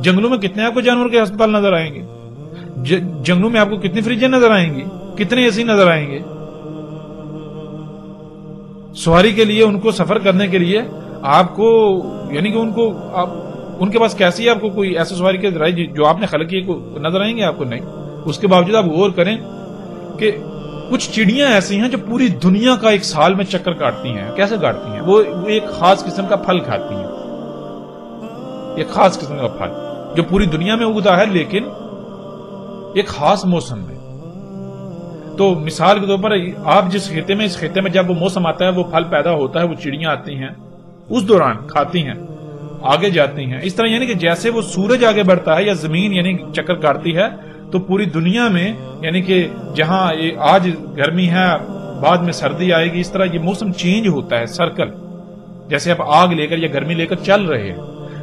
جنگلوں میں کتنے آپ کو جانور کے ہسپتال نظر آئیں گے؟ جنگلوں میں آپ کو کتنی فریجیں نظر آئیں گی، کتنے اے سی نظر آئیں گے. سواری کے لیے، ان کو سفر کرنے کے لیے آپ کو، یعنی کہ ان کے پاس کیسی آپ کو کوئی ایسا سواری کے ذرائع جو آپ نے خلق کیے نظر آئیں گے آپ کو؟ نہیں. اس کے باوجود آپ غور کریں کہ کچھ چڑیاں ایسی ہیں جو پوری دنیا کا ایک سال میں چکر کاٹتی ہیں. کیسے کاٹتی ہیں؟ وہ ایک خاص قسم کا پھل کھاتی ہیں، ایک خاص قسم کا پھل جو پوری دنیا میں اگتا ہے لیکن ایک خاص موسم میں. تو مثال کے طور پر آپ جس خطے میں، اس خطے میں جب وہ موسم آتا ہے، وہ پھل پیدا ہوتا ہے، وہ چڑیاں آتی ہیں، اس دوران کھاتی ہیں، آگے جاتی ہیں. اس طرح یعنی کہ جیسے وہ سورج آگے بڑھتا ہے یا زمین یعنی چکر کاٹتی ہے، تو پوری دنیا میں یعنی کہ جہاں آج گرمی ہے، بعد میں سردی آئے گی، اس طرح یہ موسم چینج ہوتا ہے، سرکل. جیسے آپ آگ لے کر یا گرمی لے کر چل رہے ہیں،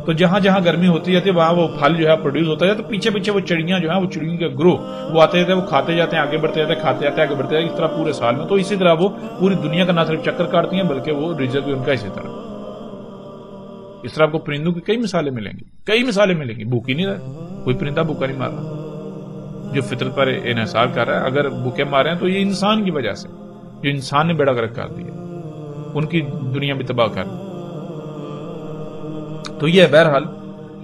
تو جہاں جہاں گرمی ہوتی ہے وہاں وہ پھل جو ہے پروڈیوس ہوتا ہے، تو پیچھے پیچھے وہ چڑیاں جو ہیں، وہ چڑیوں کا گروہ وہ آتے جاتے ہیں، وہ کھاتے جاتے ہیں، آگے بڑھتے جاتے ہیں، کھاتے جاتے ہیں، آگے بڑھتے جاتے ہیں، اس طرح پورے سال میں. تو اسی طرح وہ پوری دنیا کا نہ صرف چکر کاٹتی ہیں بلکہ وہ رزق بھی ان کا اسی طرح. اس طرح آپ کو پرندوں کی کئی مثالیں ملیں گی، کئی مثالیں ملیں گی. بھوک ہی نہیں رہا، کوئی پرندہ بھوکا نہیں مار رہا جو فطرت پر انحصار کر رہا ہے. اگر بھوکے مارے ہیں تو یہ انسان کی وجہ سے، جو انسان نے بیڑا غرق کر دیا، ان کی دنیا بھی تباہ کر دی. تو یہ بہرحال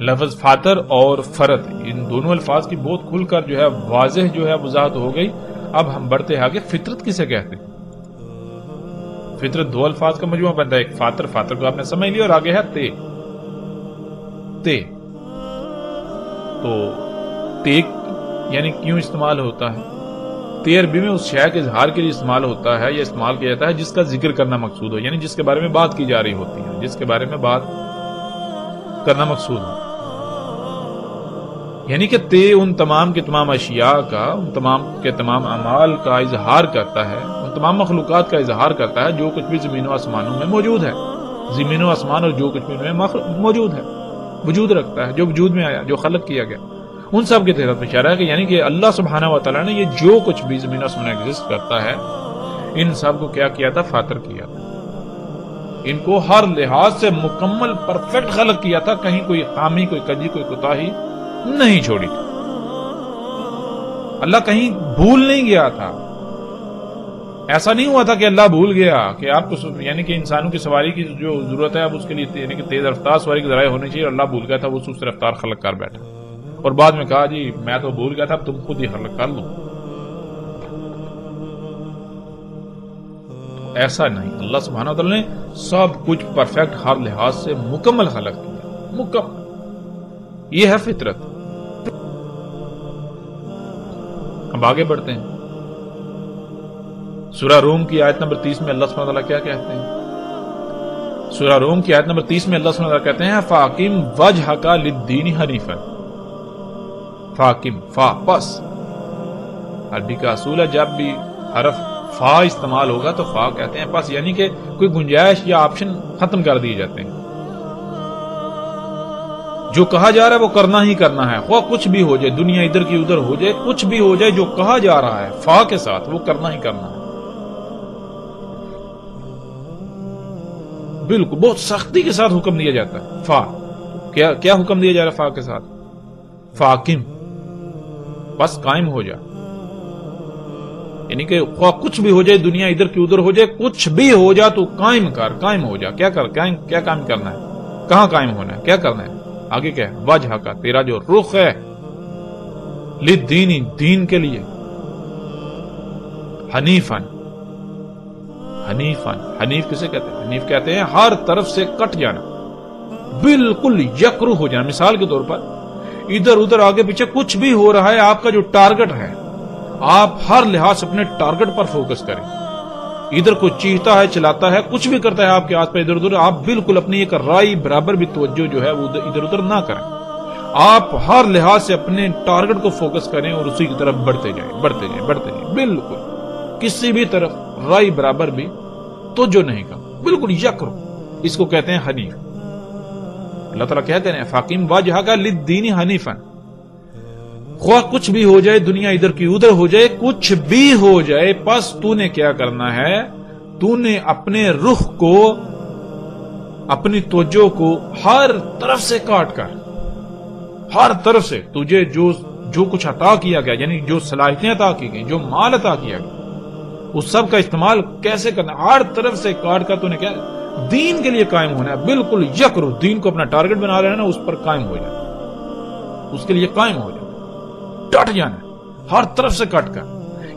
لفظ فاتر اور فرد، ان دونوں الفاظ کی بہت کھل کر جو ہے واضح جو ہے وضاحت ہو گئی. اب ہم بڑھتے ہیں آگے. فطرت کسے کہتے ہیں؟ فطرت دو الفاظ کا مجموعہ بنتا ہے، ایک فاتر، فاتر کو آپ نے سمجھ لیا، اور آگے ہے تے. تو تے یعنی کیوں استعمال ہوتا ہے؟ تے عربی میں اس شے کے اظہار کے لیے استعمال ہوتا ہے یا استعمال کیا جاتا ہے جس کا ذکر کرنا مقصود ہو، یعنی جس کے بارے میں بات کی جا رہی ہوتی ہے، جس کے بارے میں بات کرنا مقصود ہو. یعنی کہ تے ان تمام کے تمام اشیاء کا، ان تمام کے تمام اعمال کا اظہار کرتا ہے، ان تمام مخلوقات کا اظہار کرتا ہے جو کچھ بھی زمین و آسمانوں میں موجود ہے. زمین و آسمان اور جو کچھ بھی ان میں موجود ہے، وجود رکھتا ہے، جو وجود میں آیا، جو خلق کیا گیا، ان سب کے تحت اشارہ ہے کہ یعنی کہ اللہ سبحانہ و تعالیٰ نے یہ جو کچھ بھی زمین و آسمان میں ایگزسٹ کرتا ہے، ان سب کو کیا کیا تھا؟ فاتر کیا تھا. ان کو ہر لحاظ سے مکمل پرفیکٹ خلق کیا تھا، کہیں کوئی خامی، کوئی کجی، کوئی کوتاہی نہیں چھوڑی تھی. اللہ کہیں بھول نہیں گیا تھا. ایسا نہیں ہوا تھا کہ اللہ بھول گیا کہ آپ کو یعنی کہ انسانوں کی سواری کی جو ضرورت ہے اب اس کے لیے یعنی کہ تیز رفتار سواری کے ذرائع ہونے چاہیے، اور اللہ بھول گیا تھا، وہ سست رفتار خلق کر بیٹھا اور بعد میں کہا جی میں تو بھول گیا تھا، اب تم خود ہی خلق کر لو. ایسا نہیں. اللہ سبحانہ وتعالی نے سب کچھ پرفیکٹ ہر لحاظ سے مکمل خلق کیا, مکمل. یہ ہے فطرت. اب آگے بڑھتے ہیں. سورہ روم کی آیت نمبر 30 میں اللہ سبحانہ وتعالی کیا کہتے ہیں؟ سورہ روم کی آیت نمبر 30 میں اللہ سبحانہ وتعالی کہتے ہیں فاقم وجہک للدین حنیفا. فاقم, فا پس. عربی کا اصول ہے جب بھی حرف فا استعمال ہوگا تو فا کہتے ہیں پس, یعنی کہ کوئی گنجائش یا آپشن ختم کر دیے جاتے ہیں. جو کہا جا رہا ہے وہ کرنا ہی کرنا ہے, خواہ کچھ بھی ہو جائے, دنیا ادھر کی ادھر ہو جائے, کچھ بھی ہو جائے, جو کہا جا رہا ہے فا کے ساتھ وہ کرنا ہی کرنا ہے. بالکل بہت سختی کے ساتھ حکم دیا جاتا ہے. فا کیا حکم دیا جا رہا ہے فا کے ساتھ؟ فاقم, بس قائم ہو جا. یعنی کہ خواہ کچھ بھی ہو جائے, دنیا ادھر کی ادھر ہو جائے, کچھ بھی ہو جا تو قائم کر, قائم ہو جا. کیا قائم کرنا ہے؟ کہاں قائم ہونا ہے؟ کیا کرنا ہے؟ آگے کیا ہے؟ وجہ کا, تیرا جو رخ ہے, للدین, دین کے لیے, حنیفن. حنیفن, حنیف کسے کہتے ہیں؟ حنیف کہتے ہیں ہر طرف سے کٹ جانا, بالکل یکرو ہو جانا. مثال کے طور پر ادھر ادھر آگے پیچھے کچھ بھی ہو رہا ہے, آپ کا جو ٹارگٹ ہے آپ ہر لحاظ سے اپنے ٹارگٹ پر فوکس کریں. ادھر کو چیختا ہے, چلاتا ہے, کچھ بھی کرتا ہے آپ کے آس پاس ادھر ادھر, آپ بالکل اپنی ایک رائی برابر بھی توجہ جو ہے وہ ادھر ادھر نہ کریں. آپ ہر لحاظ سے اپنے ٹارگٹ کو فوکس کریں اور اسی کی طرف بڑھتے جائیں, بڑھتے جائیں, بڑھتے جائیں. بالکل کسی بھی طرف رائی برابر بھی توجہ نہیں کا, بالکل یکرو. اس کو کہتے ہیں حنیف. اللہ تعالیٰ کہتے ہیں فاقم وجہک للدین حنیفا. خواہ کچھ بھی ہو جائے, دنیا ادھر کی ادھر ہو جائے, کچھ بھی ہو جائے, پس تو نے کیا کرنا ہے؟ تو نے اپنے رخ کو, اپنی توجہ کو ہر طرف سے کاٹ کر, ہر طرف سے تجھے جو کچھ عطا کیا گیا, یعنی جو صلاحیتیں عطا کی گئی, جو مال عطا کیا گیا, اس سب کا استعمال کیسے کرنا؟ ہر طرف سے کاٹ کر تو نے کیا دین کے لیے قائم ہونا ہے. بالکل یکرو دین کو اپنا ٹارگٹ بنا لینا, اس پر قائم ہو جانا, اس کے لیے قائم ہو جانا, ڈٹ جانا ہر طرف سے کٹ کر.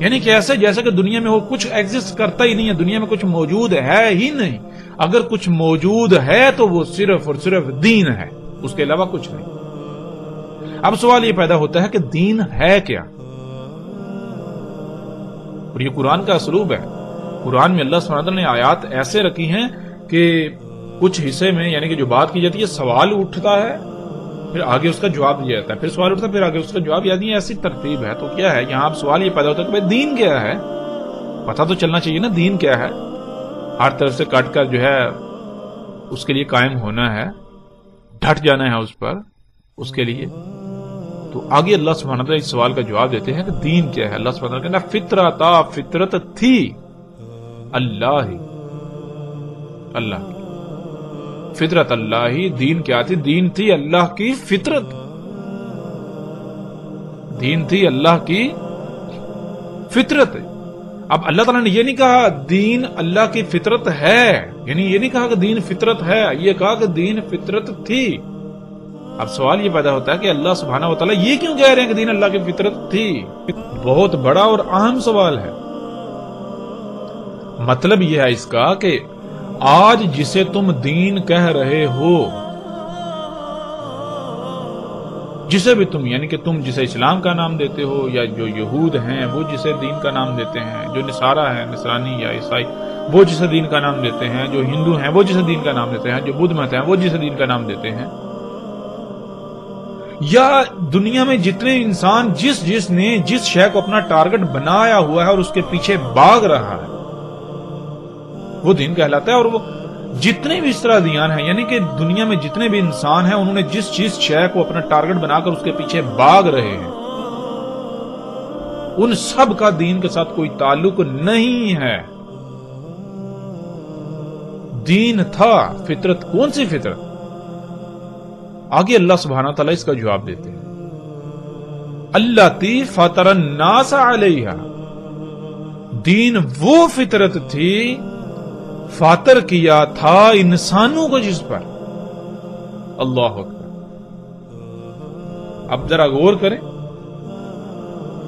یعنی کہ ایسے جیسے کہ دنیا میں وہ کچھ ایگزسٹ کرتا ہی نہیں ہے, دنیا میں کچھ موجود ہے ہی نہیں. اگر کچھ موجود ہے تو وہ صرف اور صرف دین ہے, اس کے علاوہ کچھ نہیں. اب سوال یہ پیدا ہوتا ہے کہ دین ہے کیا؟ اور یہ قرآن کا اسلوب ہے. قرآن میں اللہ سبحانہ وتعالی نے آیات ایسے رکھی ہیں کہ کچھ حصے میں یعنی کہ جو بات کی جاتی ہے سوال اٹھتا ہے, پھر آگے اس کا جواب دیا جاتا ہے, پھر سوال اٹھتا ہے, پھر آگے اس کا جواب. یعنی ایسی ترتیب ہے. تو کیا ہے یہاں اب سوال یہ پیدا ہوتا ہے کہ بھائی دین کیا ہے؟ پتہ تو چلنا چاہیے نا دین کیا ہے. ہر طرف سے کٹ کر جو ہے اس کے لیے قائم ہونا ہے, ڈٹ جانا ہے اس پر, اس کے لیے. تو آگے اللہ سبحانہ وتعالی اس سوال کا جواب دیتے ہیں کہ دین کیا ہے. اللہ سبحانہ وتعالی کہنا فطرتا, فطرت تھی اللہ ہی, اللہ کی فطرت. اللہ ہی, دین کیا تھی؟ دین تھی اللہ کی فطرت, دین تھی اللہ کی فطرت. اب اللہ تعالیٰ نے یہ نہیں کہا دین اللہ کی فطرت ہے, یعنی یہ نہیں کہا کہ دین فطرت ہے, یہ کہا کہ دین فطرت تھی. اب سوال یہ پیدا ہوتا ہے کہ اللہ سبحانہ و تعالیٰ یہ کیوں کہہ رہے ہیں کہ دین اللہ کی فطرت تھی؟ بہت بڑا اور اہم سوال ہے. مطلب یہ ہے اس کا کہ آج جسے تم دین کہہ رہے ہو, جسے بھی تم یعنی کہ تم جسے اسلام کا نام دیتے ہو, یا جو یہود ہیں وہ جسے دین کا نام دیتے ہیں, جو نصارہ ہیں نصرانی یا عیسائی وہ جسے دین کا نام دیتے ہیں, جو ہندو ہیں وہ جسے دین کا نام دیتے ہیں, جو بدھ مت ہیں وہ جسے دین کا نام دیتے ہیں, یا دنیا میں جتنے انسان جس نے جس شے کو اپنا ٹارگٹ بنایا ہوا ہے اور اس کے پیچھے بھاگ رہا ہے وہ دین کہلاتا ہے. اور وہ جتنے بھی اس طرح دیان ہیں یعنی کہ دنیا میں جتنے بھی انسان ہیں انہوں نے جس شے کو اپنا ٹارگٹ بنا کر اس کے پیچھے بھاگ رہے ہیں, ان سب کا دین کے ساتھ کوئی تعلق نہیں ہے. دین تھا فطرت. کون سی فطرت؟ آگے اللہ سبحانہ تعالیٰ اس کا جواب دیتے ہیں اللاتی فطر الناس علیہا. دین وہ فطرت تھی فاطر کیا تھا انسانوں کو جس پر. اللہ اکبر. اب ذرا غور کریں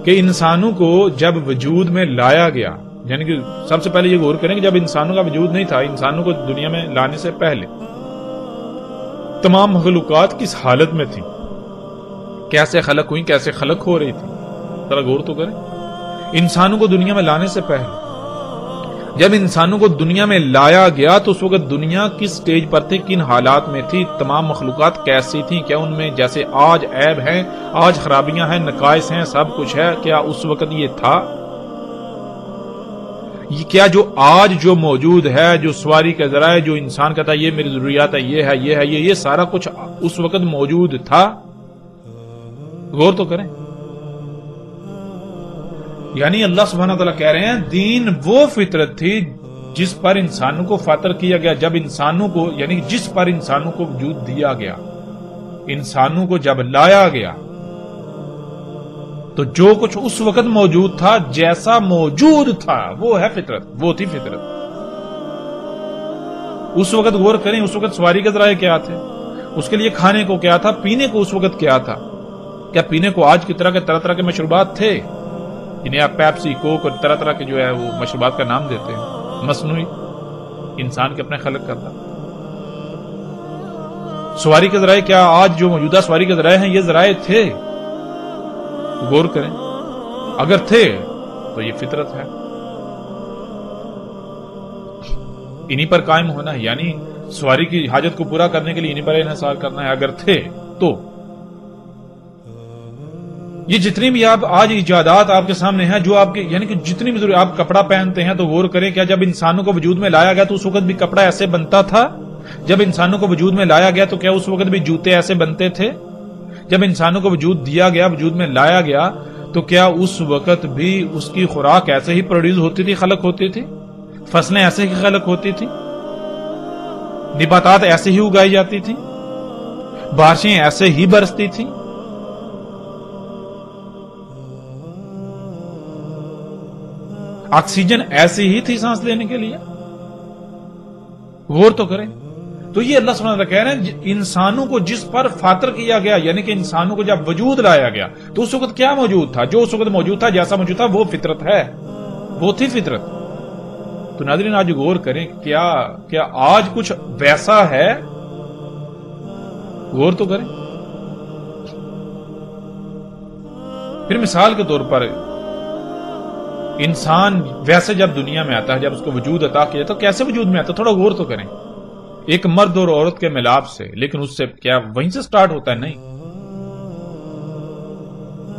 کہ انسانوں کو جب وجود میں لایا گیا یعنی کہ سب سے پہلے یہ غور کریں کہ جب انسانوں کا وجود نہیں تھا، انسانوں کو دنیا میں لانے سے پہلے تمام مخلوقات کس حالت میں تھی، کیسے خلق ہوئی، کیسے خلق ہو رہی تھی، ذرا غور تو کریں۔ انسانوں کو دنیا میں لانے سے پہلے جب انسانوں کو دنیا میں لایا گیا تو اس وقت دنیا کس سٹیج پر تھی، کن حالات میں تھی، تمام مخلوقات کیسی تھیں، کیا ان میں جیسے آج عیب ہیں، آج خرابیاں ہیں، نقائص ہیں، سب کچھ ہے، کیا اس وقت یہ تھا؟ یہ کیا جو آج جو موجود ہے، جو سواری کا ذرائع، جو انسان کہتا ہے یہ میری ضروریات ہے، یہ ہے، یہ ہے، یہ سارا کچھ اس وقت موجود تھا؟ غور تو کریں۔ یعنی اللہ سبحانہ وتعالیٰ کہہ رہے ہیں دین وہ فطرت تھی جس پر انسانوں کو فاطر کیا گیا، جب انسانوں کو یعنی جس پر انسانوں کو وجود دیا گیا، انسانوں کو جب لایا گیا تو جو کچھ اس وقت موجود تھا، جیسا موجود تھا وہ ہے فطرت، وہ تھی فطرت۔ اس وقت غور کریں، اس وقت سواری کے ذرائع کیا تھے، اس کے لیے کھانے کو کیا تھا، پینے کو اس وقت کیا تھا؟ کیا پینے کو آج کی طرح کے مشروبات تھے؟ انہیں آپ پیپسی، کوک اور طرح طرح کے جو ہے وہ مشروبات کا نام دیتے ہیں، مصنوعی انسان کے اپنے خلق کرتا۔ سواری کے ذرائع کیا آج جو موجودہ سواری کے ذرائع ہیں یہ ذرائع تھے؟ غور کریں، اگر تھے تو یہ فطرت ہے، انہی پر قائم ہونا ہے، یعنی سواری کی حاجت کو پورا کرنے کے لیے انہی پر انحصار کرنا ہے۔ اگر تھے تو یہ جتنی بھی آپ آج ایجادات آپ کے سامنے ہیں، جو آپ کے یعنی کہ جتنی بھی ضروری، آپ کپڑا پہنتے ہیں تو غور کریں کیا جب انسانوں کو وجود میں لایا گیا تو اس وقت بھی کپڑا ایسے بنتا تھا؟ جب انسانوں کو وجود میں لایا گیا تو کیا اس وقت بھی جوتے ایسے بنتے تھے؟ جب انسانوں کو وجود دیا گیا، وجود میں لایا گیا تو کیا اس وقت بھی اس کی خوراک ایسے ہی پروڈیوس ہوتی تھی، خلق ہوتی تھی؟ فصلیں ایسے ہی خلق ہوتی تھی؟ نباتات ایسے ہی اگائی جاتی تھی؟ بارشیں ایسے ہی برستی تھی؟ آکسیجن ایسی ہی تھی سانس لینے کے لیے؟ غور تو کریں۔ تو یہ اللہ سبحانہ وتعالیٰ کہہ رہے ہیں انسانوں کو جس پر فاطر کیا گیا، یعنی کہ انسانوں کو جب وجود لایا گیا تو اس وقت کیا موجود تھا؟ جو اس وقت موجود تھا، جیسا موجود تھا وہ فطرت ہے، وہ تھی فطرت۔ تو ناظرین آج غور کریں کیا آج کچھ ویسا ہے؟ غور تو کریں۔ پھر مثال کے طور پر انسان ویسے جب دنیا میں آتا ہے، جب اس کو وجود عطا کیا تو کیسے وجود میں آتا ہے؟ تھوڑا غور تو کریں۔ ایک مرد اور عورت کے ملاپ سے، لیکن اس سے کیا وہیں سے سٹارٹ ہوتا ہے؟ نہیں،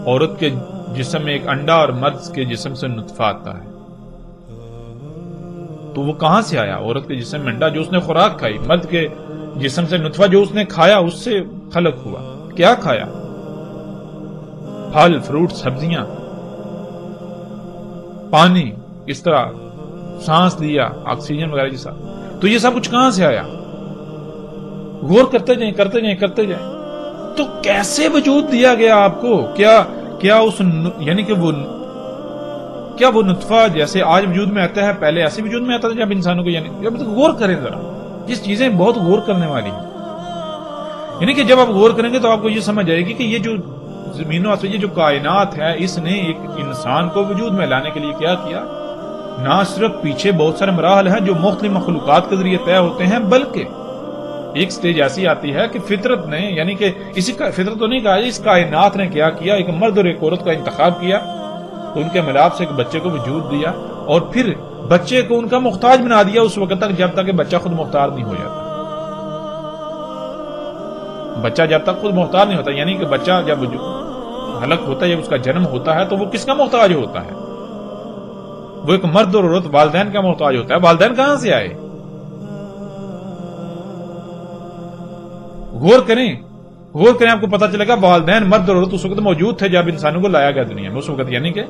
عورت کے جسم میں ایک انڈا اور مرد کے جسم سے نطفہ آتا ہے، تو وہ کہاں سے آیا؟ عورت کے جسم میں انڈا جو اس نے خوراک کھائی، مرد کے جسم سے نطفہ جو اس نے کھایا اس سے خلق ہوا۔ کیا کھایا؟ پھل، فروٹ، سبزیاں، پانی، اس طرح سانس لیا، آکسیجن وغیرہ جیسا۔ تو یہ سب کچھ کہاں سے آیا؟ غور کرتے جائیں، کرتے جائیں، کرتے جائیں۔ تو کیسے وجود دیا گیا آپ کو؟ کیا اس یعنی کہ کیا وہ نطفہ جیسے آج وجود میں آتا ہے پہلے ایسے وجود میں آتا تھا جب انسانوں کو؟ یعنی غور کریں ذرا، یہ چیزیں بہت غور کرنے والی ہیں۔ یعنی کہ جب آپ غور کریں گے تو آپ کو یہ سمجھ آئے گی کہ یہ جو زمین و آسمان، یہ جو کائنات ہے، اس نے ایک انسان کو وجود میں لانے کے لیے کیا کیا؟ نہ صرف پیچھے بہت سارے مراحل ہیں جو مختلف مخلوقات کے ذریعے طے ہوتے ہیں، بلکہ ایک سٹیج ایسی آتی ہے کہ فطرت نے، یعنی کہ اسی کا فطرت تو نہیں کہا، اس کائنات نے کیا کیا؟ ایک مرد اور ایک عورت کا انتخاب کیا، تو ان کے ملاپ سے ایک بچے کو وجود دیا، اور پھر بچے کو ان کا محتاج بنا دیا اس وقت تک جب تک کہ بچہ خود محتاج نہیں ہو جاتا۔ بچہ جب تک خود محتاج نہیں ہوتا، یعنی کہ بچہ جب خلق ہوتا ہے، جب اس کا جنم ہوتا ہے تو وہ کس کا محتاج ہوتا ہے؟ وہ ایک مرد اور عورت والدین کا محتاج ہوتا ہے۔ والدین کہاں سے آئے؟ غور کریں، آپ کو پتا چلے گا والدین مرد اور عورت اس وقت موجود تھے جب انسانوں کو لایا گیا دنیا میں، اس وقت یعنی کہ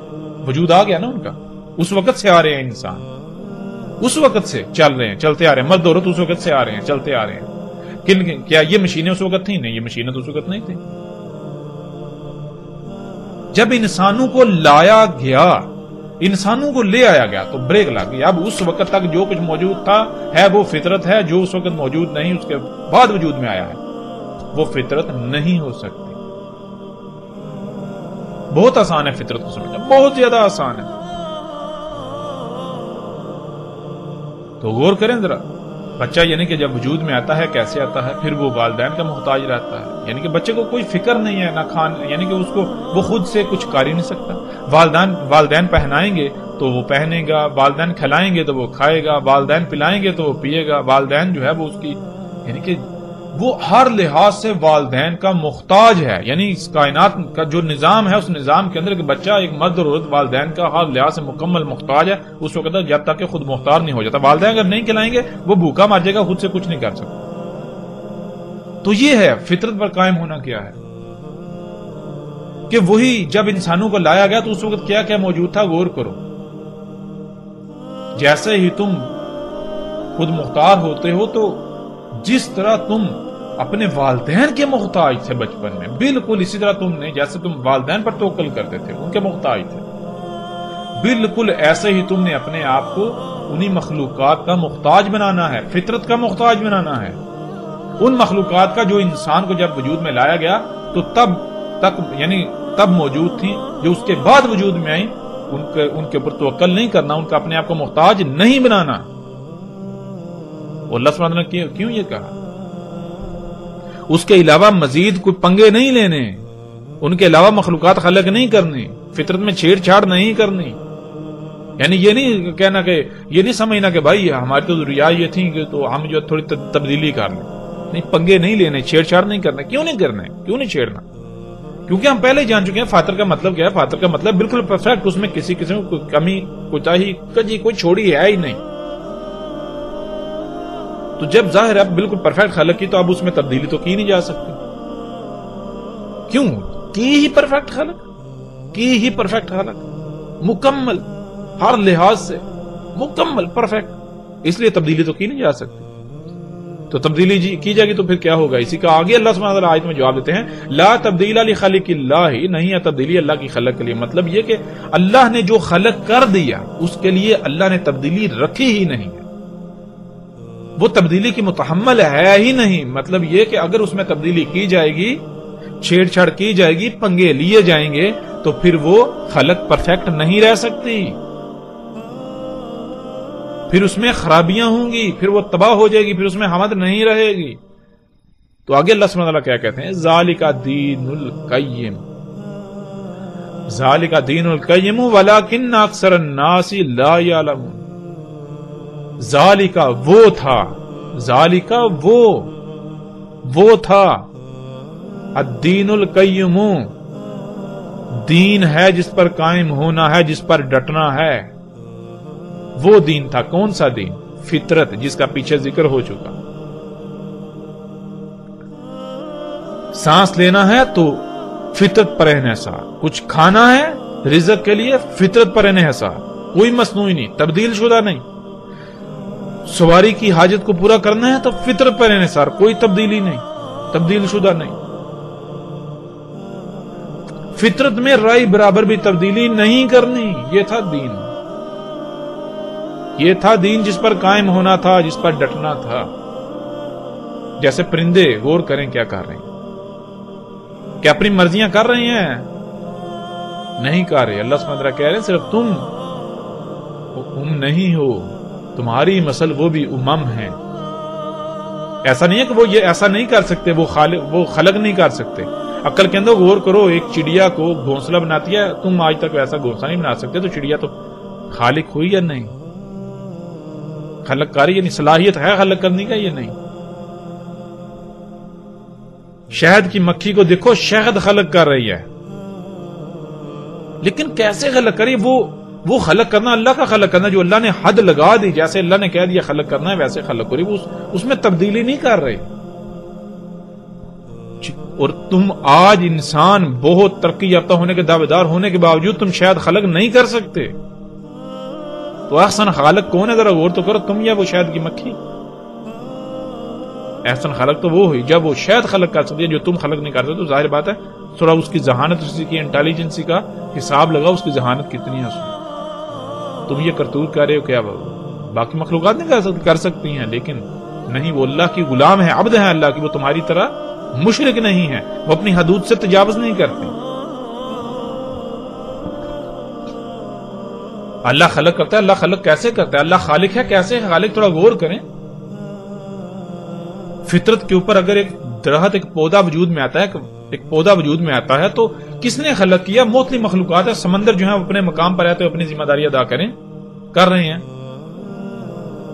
وجود آ گیا نا ان کا، اس وقت سے آ رہے ہیں انسان، اس وقت سے چل رہے ہیں، چلتے آ رہے ہیں، مرد عورت اس وقت سے آ رہے ہیں، چلتے آ رہے ہیں۔ کیا یہ مشینیں اس وقت تھیں؟ نہیں، یہ مشینیں تو اس وقت نہیں تھیں۔ جب انسانوں کو لایا گیا، انسانوں کو لے آیا گیا تو بریک لگ گئی۔ اب اس وقت تک جو کچھ موجود تھا ہے وہ فطرت ہے، جو اس وقت موجود نہیں اس کے بعد وجود میں آیا ہے وہ فطرت نہیں ہو سکتی۔ بہت آسان ہے فطرت کو سمجھنا، بہت زیادہ آسان ہے۔ تو غور کریں ذرا، بچہ یعنی کہ جب وجود میں آتا ہے کیسے آتا ہے، پھر وہ والدین کا محتاج رہتا ہے، یعنی کہ بچے کو کوئی فکر نہیں ہے، نہ کھان، یعنی کہ اس کو وہ خود سے کچھ کر ہی نہیں سکتا۔ والدین پہنائیں گے تو وہ پہنے گا، والدین کھلائیں گے تو وہ کھائے گا، والدین پلائیں گے تو وہ پیے گا، والدین جو ہے وہ اس کی، یعنی کہ وہ ہر لحاظ سے والدین کا محتاج ہے۔ یعنی اس کائنات کا جو نظام ہے، اس نظام کے اندر کہ بچہ ایک مرد اور عورت والدین کا ہر لحاظ سے مکمل محتاج ہے اس وقت جب تک کہ خود مختار نہیں ہو جاتا۔ والدین اگر نہیں کھلائیں گے وہ بھوکا مر جائے گا، خود سے کچھ نہیں کر سکتا۔ تو یہ ہے فطرت پر قائم ہونا کیا ہے کہ وہی جب انسانوں کو لایا گیا تو اس وقت کیا کیا موجود تھا، غور کرو۔ جیسے ہی تم خود مختار ہوتے ہو تو جس طرح تم اپنے والدین کے محتاج تھے بچپن میں، بالکل اسی طرح تم نے، جیسے تم والدین پر توکل کرتے تھے ان کے محتاج تھے، بالکل ایسے ہی تم نے اپنے آپ کو انہی مخلوقات کا محتاج بنانا ہے، فطرت کا محتاج بنانا ہے۔ ان مخلوقات کا جو انسان کو جب وجود میں لایا گیا تو تب موجود تھی، جو اس کے بعد وجود میں آئی ان کے اوپر توکل نہیں کرنا، ان کا اپنے آپ کو محتاج نہیں بنانا۔ اور اللہ سبحانہ نے کیوں یہ کہا؟ اس کے علاوہ مزید کوئی پنگے نہیں لینے، ان کے علاوہ مخلوقات خلق نہیں کرنی، فطرت میں چھیڑ چھاڑ نہیں کرنی۔ یعنی یہ نہیں کہنا کہ یہ نہیں سمجھنا کہ بھائی ہماری تو ضروریات یہ تھیں کہ تو ہم جو تھوڑی تبدیلی کر لیں، نہیں، پنگے نہیں لینے، چھیڑ چھاڑ نہیں کرنا۔ کیوں نہیں کرنا ہے؟ کیوں نہیں چھیڑنا؟ کیونکہ ہم پہلے جان چکے ہیں فاطر کا مطلب کیا ہے۔ فاطر کا مطلب بالکل پرفیکٹ، اس میں کسی قسم کی کمی کوتاہی کوئی چھوڑی ہے ہی نہیں۔ تو جب ظاہر ہے بالکل پرفیکٹ خلق کی تو اب اس میں تبدیلی تو کی نہیں جا سکتی۔ کیوں؟ کی ہی پرفیکٹ خلق، مکمل، ہر لحاظ سے مکمل پرفیکٹ، اس لیے تبدیلی تو کی نہیں جا سکتی۔ تو تبدیلی کی جائے گی تو پھر کیا ہوگا؟ اسی کا آگے اللہ سبحانہ وتعالی آیت میں جواب دیتے ہیں، لا تبدیل لخلق اللہ، نہیں ہے تبدیلی اللہ کی خلق کے لیے۔ مطلب یہ کہ اللہ نے جو خلق کر دیا اس کے لیے اللہ نے تبدیلی رکھی ہی نہیں ہے، وہ تبدیلی کی متحمل ہے ہی نہیں۔ مطلب یہ کہ اگر اس میں تبدیلی کی جائے گی، چھیڑ چھاڑ کی جائے گی، پنگے لیے جائیں گے تو پھر وہ خلق پرفیکٹ نہیں رہ سکتی، پھر اس میں خرابیاں ہوں گی، پھر وہ تباہ ہو جائے گی، پھر اس میں حمد نہیں رہے گی۔ تو آگے اللہ سبحانہ وتعالی کیا کہتے ہیں؟ ذالک دین القیم، ذالک دین القیم ولکن اکثر الناس لا یعلمون۔ ذالک وہ تھا، ذالک وہ تھا، الدین القیم، دین ہے جس پر قائم ہونا ہے، جس پر ڈٹنا ہے، وہ دین تھا۔ کون سا دین؟ فطرت، جس کا پیچھے ذکر ہو چکا۔ سانس لینا ہے تو فطرت پر انحصار، کچھ کھانا ہے رزق کے لیے فطرت پر انحصار، کوئی مصنوعی نہیں، تبدیل شدہ نہیں۔ سواری کی حاجت کو پورا کرنا ہے تو فطرت پر انحصار، کوئی تبدیلی نہیں، تبدیل شدہ نہیں۔ فطرت میں رائی برابر بھی تبدیلی نہیں کرنی، یہ تھا دین، یہ تھا دین جس پر قائم ہونا تھا، جس پر ڈٹنا تھا۔ جیسے پرندے، غور کریں کیا کر رہے ہیں، کیا اپنی مرضیاں کر رہے ہیں؟ نہیں کر رہے۔ اللہ سبحانہ کہہ رہے ہیں صرف تم نہیں ہو، تمہاری مسل وہ بھی ہیں۔ ایسا نہیں ہے کہ وہ یہ ایسا نہیں کر سکتے، وہ خلق نہیں کر سکتے۔ عقل کے اندر غور کرو، ایک چڑیا کو گھونسلہ بناتی ہے، تم آج تک ایسا گھونسلہ نہیں بنا سکتے، تو چڑیا تو خالق ہوئی یا نہیں؟ خلق کاری یعنی صلاحیت ہے خلق کرنے کا یا نہیں؟ شہد کی مکھی کو دیکھو، شہد خلق کر رہی ہے، لیکن کیسے خلق کری؟ وہ خلق کرنا اللہ کا خلق کرنا، جو اللہ نے حد لگا دی، جیسے اللہ نے کہہ دیا خلق کرنا ہے ویسے خلق کری، اس میں تبدیلی نہیں کر رہی۔ اور تم آج انسان بہت ترقی یافتہ ہونے کے دعوے دار ہونے کے باوجود تم شاید خلق نہیں کر سکتے، تو احسن خالق کون ہے؟ ذرا غور تو کرو، تم یا وہ شہد کی مکھی؟ احسن خالق تو وہ ہوئی جب وہ شہد خلق کر سکتی ہے جو تم خلق نہیں کر سکتے۔ تو ظاہر بات ہے تھوڑا اس کی ذہانت، اس کی انٹیلیجنسی کا حساب لگاؤ، اس کی ذہانت کتنی ہے اس میں۔ تم یہ کرتوت کر رہے ہو، کیا باقی مخلوقات نہیں کر سکتی ہیں، لیکن نہیں، وہ اللہ کی غلام ہے، عبد ہے اللہ کی، وہ تمہاری طرح مشرک نہیں ہے، وہ اپنی حدود سے تجاوز نہیں کرتے۔ اللہ خلق کرتا ہے. اللہ خلق کیسے کرتا ہے؟ اللہ خالق ہے کیسے ہے خالق؟ تھوڑا غور کریں. فطرت کے اوپر اگر ایک درخت ایک پودا وجود میں آتا ہے ایک پودا وجود میں آتا ہے تو کس نے خلق کیا؟ مختلف مخلوقات ہے. سمندر جو ہے اپنے مقام پر آتے ہیں اپنی ذمہ داری ادا کر رہے ہیں.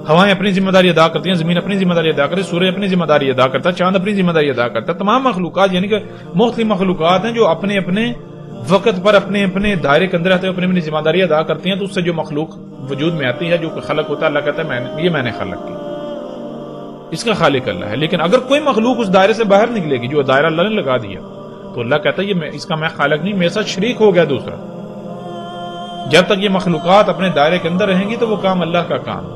ہوائیں اپنی ذمہ داری ادا کرتی ہیں, زمین اپنی ذمہ داری ادا کرتی ہے, سورج اپنی ذمہ داری ادا کرتا ہے, چاند اپنی ذمہ داری ادا کرتا ہے. تمام مخلوقات یعنی کہ مختلف مخلوقات ہیں جو اپنے اپنے وقت پر اپنے اپنے دائرے کے اندر آتے ہیں, اپنی اپنی ذمہ داری ادا کرتی ہیں. تو اس سے جو مخلوق وجود میں آتی ہے جو خلق ہوتا ہے اللہ کہتا ہے میں نے خلق کی, اس کا خالق اللہ ہے. لیکن اگر کوئی مخلوق اس دائرے سے باہر نکلے گی جو دائرہ اللہ نے لگا دیا تو اللہ کہتا ہے یہ اس کا میں خالق نہیں, میرے ساتھ شریک ہو گیا دوسرا. جب تک یہ مخلوقات اپنے دائرے کے اندر رہیں گی تو وہ کام اللہ کا کام.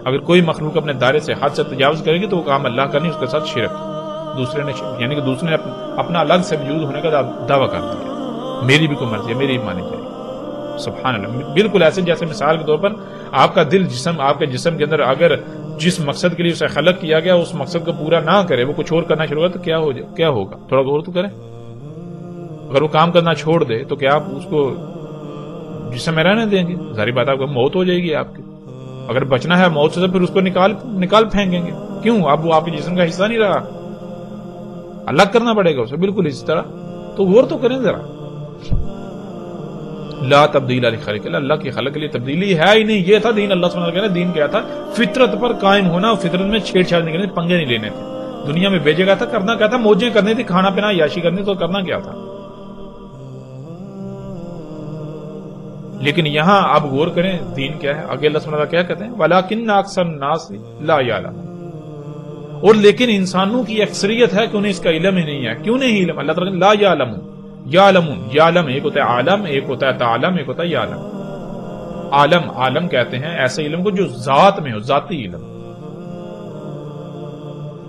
اگر کوئی مخلوق اپنے دائرے سے حد سے تجاوز کرے گی تو وہ کام اللہ کا نہیں, اس کے ساتھ شرک دوسرے نے یعنی کہ دوسرے نے اپنا الگ سے وجود ہونے کا دعویٰ کر دیا. میری بھی کوئی مرضی ہے, میری بھی مانی چاہیے. سبحان اللہ. بالکل ایسے جیسے مثال کے طور پر آپ کا دل جسم آپ کے جسم کے اندر اگر جس مقصد کے لیے اسے خلق کیا گیا اس مقصد کو پورا نہ کرے, وہ کچھ اور کرنا شروع کرے تو کیا ہوگا؟ تھوڑا غور تو کریں. اگر وہ کام کرنا چھوڑ دے تو کیا آپ اس کو جسم میں رہنے دیں گے؟ ظاہری بات آپ کو موت ہو جائے گی آپ کی. اگر بچنا ہے موت سے تو پھر اس کو نکال پھینکیں گے. کیوں؟ اب وہ آپ کے جسم کا حصہ نہیں رہا, الگ کرنا پڑے گا اسے. بالکل اسی طرح. تو غور تو کریں ذرا. لا تبدیل لخلق اللہ, اللہ کی خلق کے لیے تبدیلی ہے ہی نہیں. یہ تھا دین. اللہ سبحانہ وتعالی دین کیا تھا؟ فطرت پر قائم ہونا, فطرت میں چھیڑ چھاڑ نہیں کرنی, پنگے نہیں لینے تھے. دنیا میں بھیجے گا تھا, کرنا کیا تھا؟ موجیں کرنی تھی, کھانا پینا عیاشی کرنی, تو کرنا کیا تھا؟ لیکن یہاں آپ غور کریں دین کیا ہے. آگے اللہ سبحانہ وتعالی کیا کہتے ہیں؟ وَلَٰكِنَّ أَكْثَرَ النَّاسِ لَا يَعْلَمُونَ. اور لیکن انسانوں کی اکثریت ہے کہ انہیں اس کا علم ہی نہیں ہے. کیوں نہیں علم؟ اللہ تعالیٰ لا یعلمون. یعلم ایک ہوتا ہے عالم, ایک ہوتا ہے تعلم, ایک ہوتا ہے یعلم. عالم کہتے ہیں ایسے علم کو جو ذات میں ہو, ذاتی علم.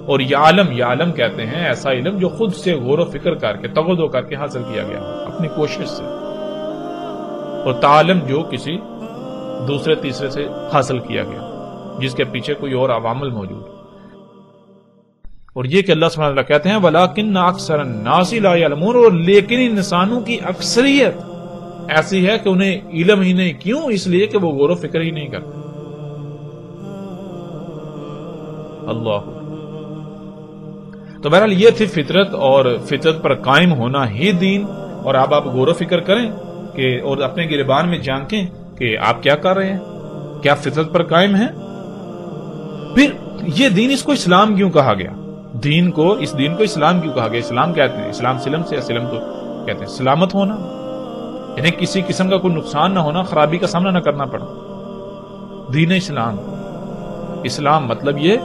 اور یعلم کہتے ہیں ایسا علم جو خود سے غور و فکر کر کے تغذو کر کے حاصل کیا گیا اپنی کوشش سے. اور تعلم جو کسی دوسرے تیسرے سے حاصل کیا گیا جس کے پیچھے کوئی اور عوامل موجود. اور یہ کہ اللہ سبحانہ وتعالی کہتے ہیں وَلَٰكِنَّ أَكْثَرَ النَّاسِ لَا يَعْلَمُونَ. اور لیکن انسانوں کی اکثریت ایسی ہے کہ انہیں علم ہی نہیں. کیوں؟ اس لیے کہ وہ غور و فکر ہی نہیں کرتے. اللہ. تو بہرحال یہ تھی فطرت, اور فطرت پر قائم ہونا ہی دین. اور اب آپ غور و فکر کریں کہ اور اپنے گریبان میں جھانکیں کہ آپ کیا کر رہے ہیں, کیا فطرت پر قائم ہیں. پھر یہ دین, اس کو اسلام کیوں کہا گیا؟ اس دین کو اسلام کیوں کہا گیا؟ اسلام کہتے ہیں اسلام سلم سے, سلم تو کہتے ہیں سلامت ہونا, یعنی کسی قسم کا کوئی نقصان نہ ہونا, خرابی کا سامنا نہ کرنا پڑا. دین اسلام مطلب یہ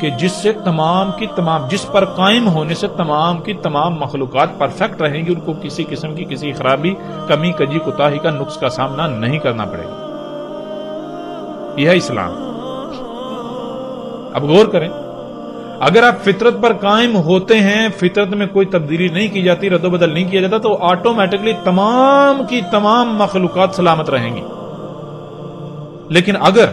کہ جس سے تمام کی تمام, جس پر قائم ہونے سے تمام کی تمام مخلوقات پرفیکٹ رہیں گی, ان کو کسی قسم کی کسی خرابی, کمی, کجی, کوتاہی کا, نقص کا سامنا نہیں کرنا پڑے گا. یہ ہے اسلام. اب غور کریں, اگر آپ فطرت پر قائم ہوتے ہیں, فطرت میں کوئی تبدیلی نہیں کی جاتی, رد و بدل نہیں کیا جاتا, تو آٹومیٹکلی تمام کی تمام مخلوقات سلامت رہیں گی. لیکن اگر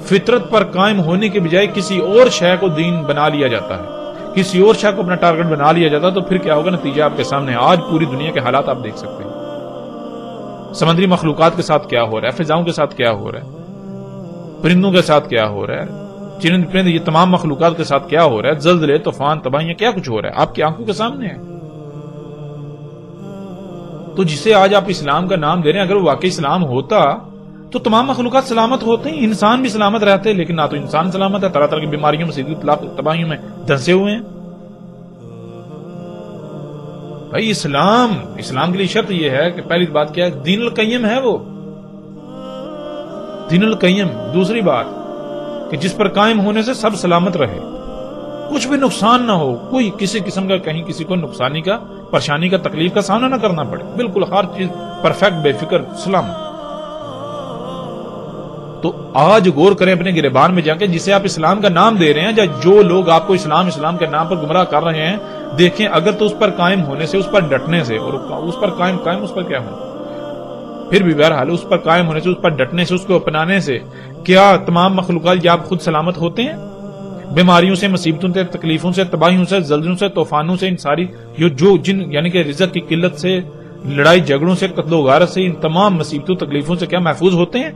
فطرت پر قائم ہونے کے بجائے کسی اور شے کو دین بنا لیا جاتا ہے, کسی اور شے کو اپنا ٹارگٹ بنا لیا جاتا ہے, تو پھر کیا ہوگا؟ نتیجہ آپ کے سامنے. آج پوری دنیا کے حالات آپ دیکھ سکتے ہیں. سمندری مخلوقات کے ساتھ کیا ہو رہا ہے, فضاؤں کے ساتھ کیا ہو رہا ہے, پرندوں کے ساتھ کیا ہو رہا ہے, چرند پرند, یہ تمام مخلوقات کے ساتھ کیا ہو رہا ہے, زلزلے, طوفان, تباہیاں, کیا کچھ ہو رہا ہے آپ کی آنکھوں کے سامنے ہے. تو جسے آج آپ اسلام کا نام دے رہے ہیں, اگر وہ واقعی اسلام ہوتا تو تمام مخلوقات سلامت ہوتے ہیں, انسان بھی سلامت رہتے. لیکن نہ تو انسان سلامت ہے, طرح طرح کی بیماریوں میں, سیدھی تباہیوں میں دھنسے ہوئے ہیں. بھائی اسلام کے لیے شرط یہ ہے کہ پہلی بات کیا ہے؟ دین القیم ہے وہ, دین القیم. دوسری بات کہ جس پر قائم ہونے سے سب سلامت رہے, کچھ بھی نقصان نہ ہو, کوئی کسی قسم کا کہیں کسی کو نقصانی کا, پریشانی کا, تکلیف کا سامنا نہ کرنا پڑے, بالکل ہر چیز پرفیکٹ, بے فکر, سلامت. تو آج غور کریں اپنے گریبان میں جا کے, جسے آپ اسلام کا نام دے رہے ہیں, یا جو لوگ آپ کو اسلام کے نام پر گمراہ کر رہے ہیں, دیکھیں اگر تو اس پر قائم ہونے سے, اس پر ڈٹنے سے, اور اس پر قائم اس پر کیا ہونا, پھر بھی بہرحال اس پر قائم ہونے سے, اس پر ڈٹنے سے, اس کو اپنانے سے کیا تمام مخلوقات یا آپ خود سلامت ہوتے ہیں؟ بیماریوں سے, مصیبتوں سے, تکلیفوں سے, تباہیوں سے, زلزلوں سے, طوفانوں سے, ان ساری جو جن یعنی کہ رزق کی قلت سے, لڑائی جھگڑوں سے, قتل و غارت سے, ان تمام مصیبتوں تکلیفوں سے کیا محفوظ ہوتے ہیں؟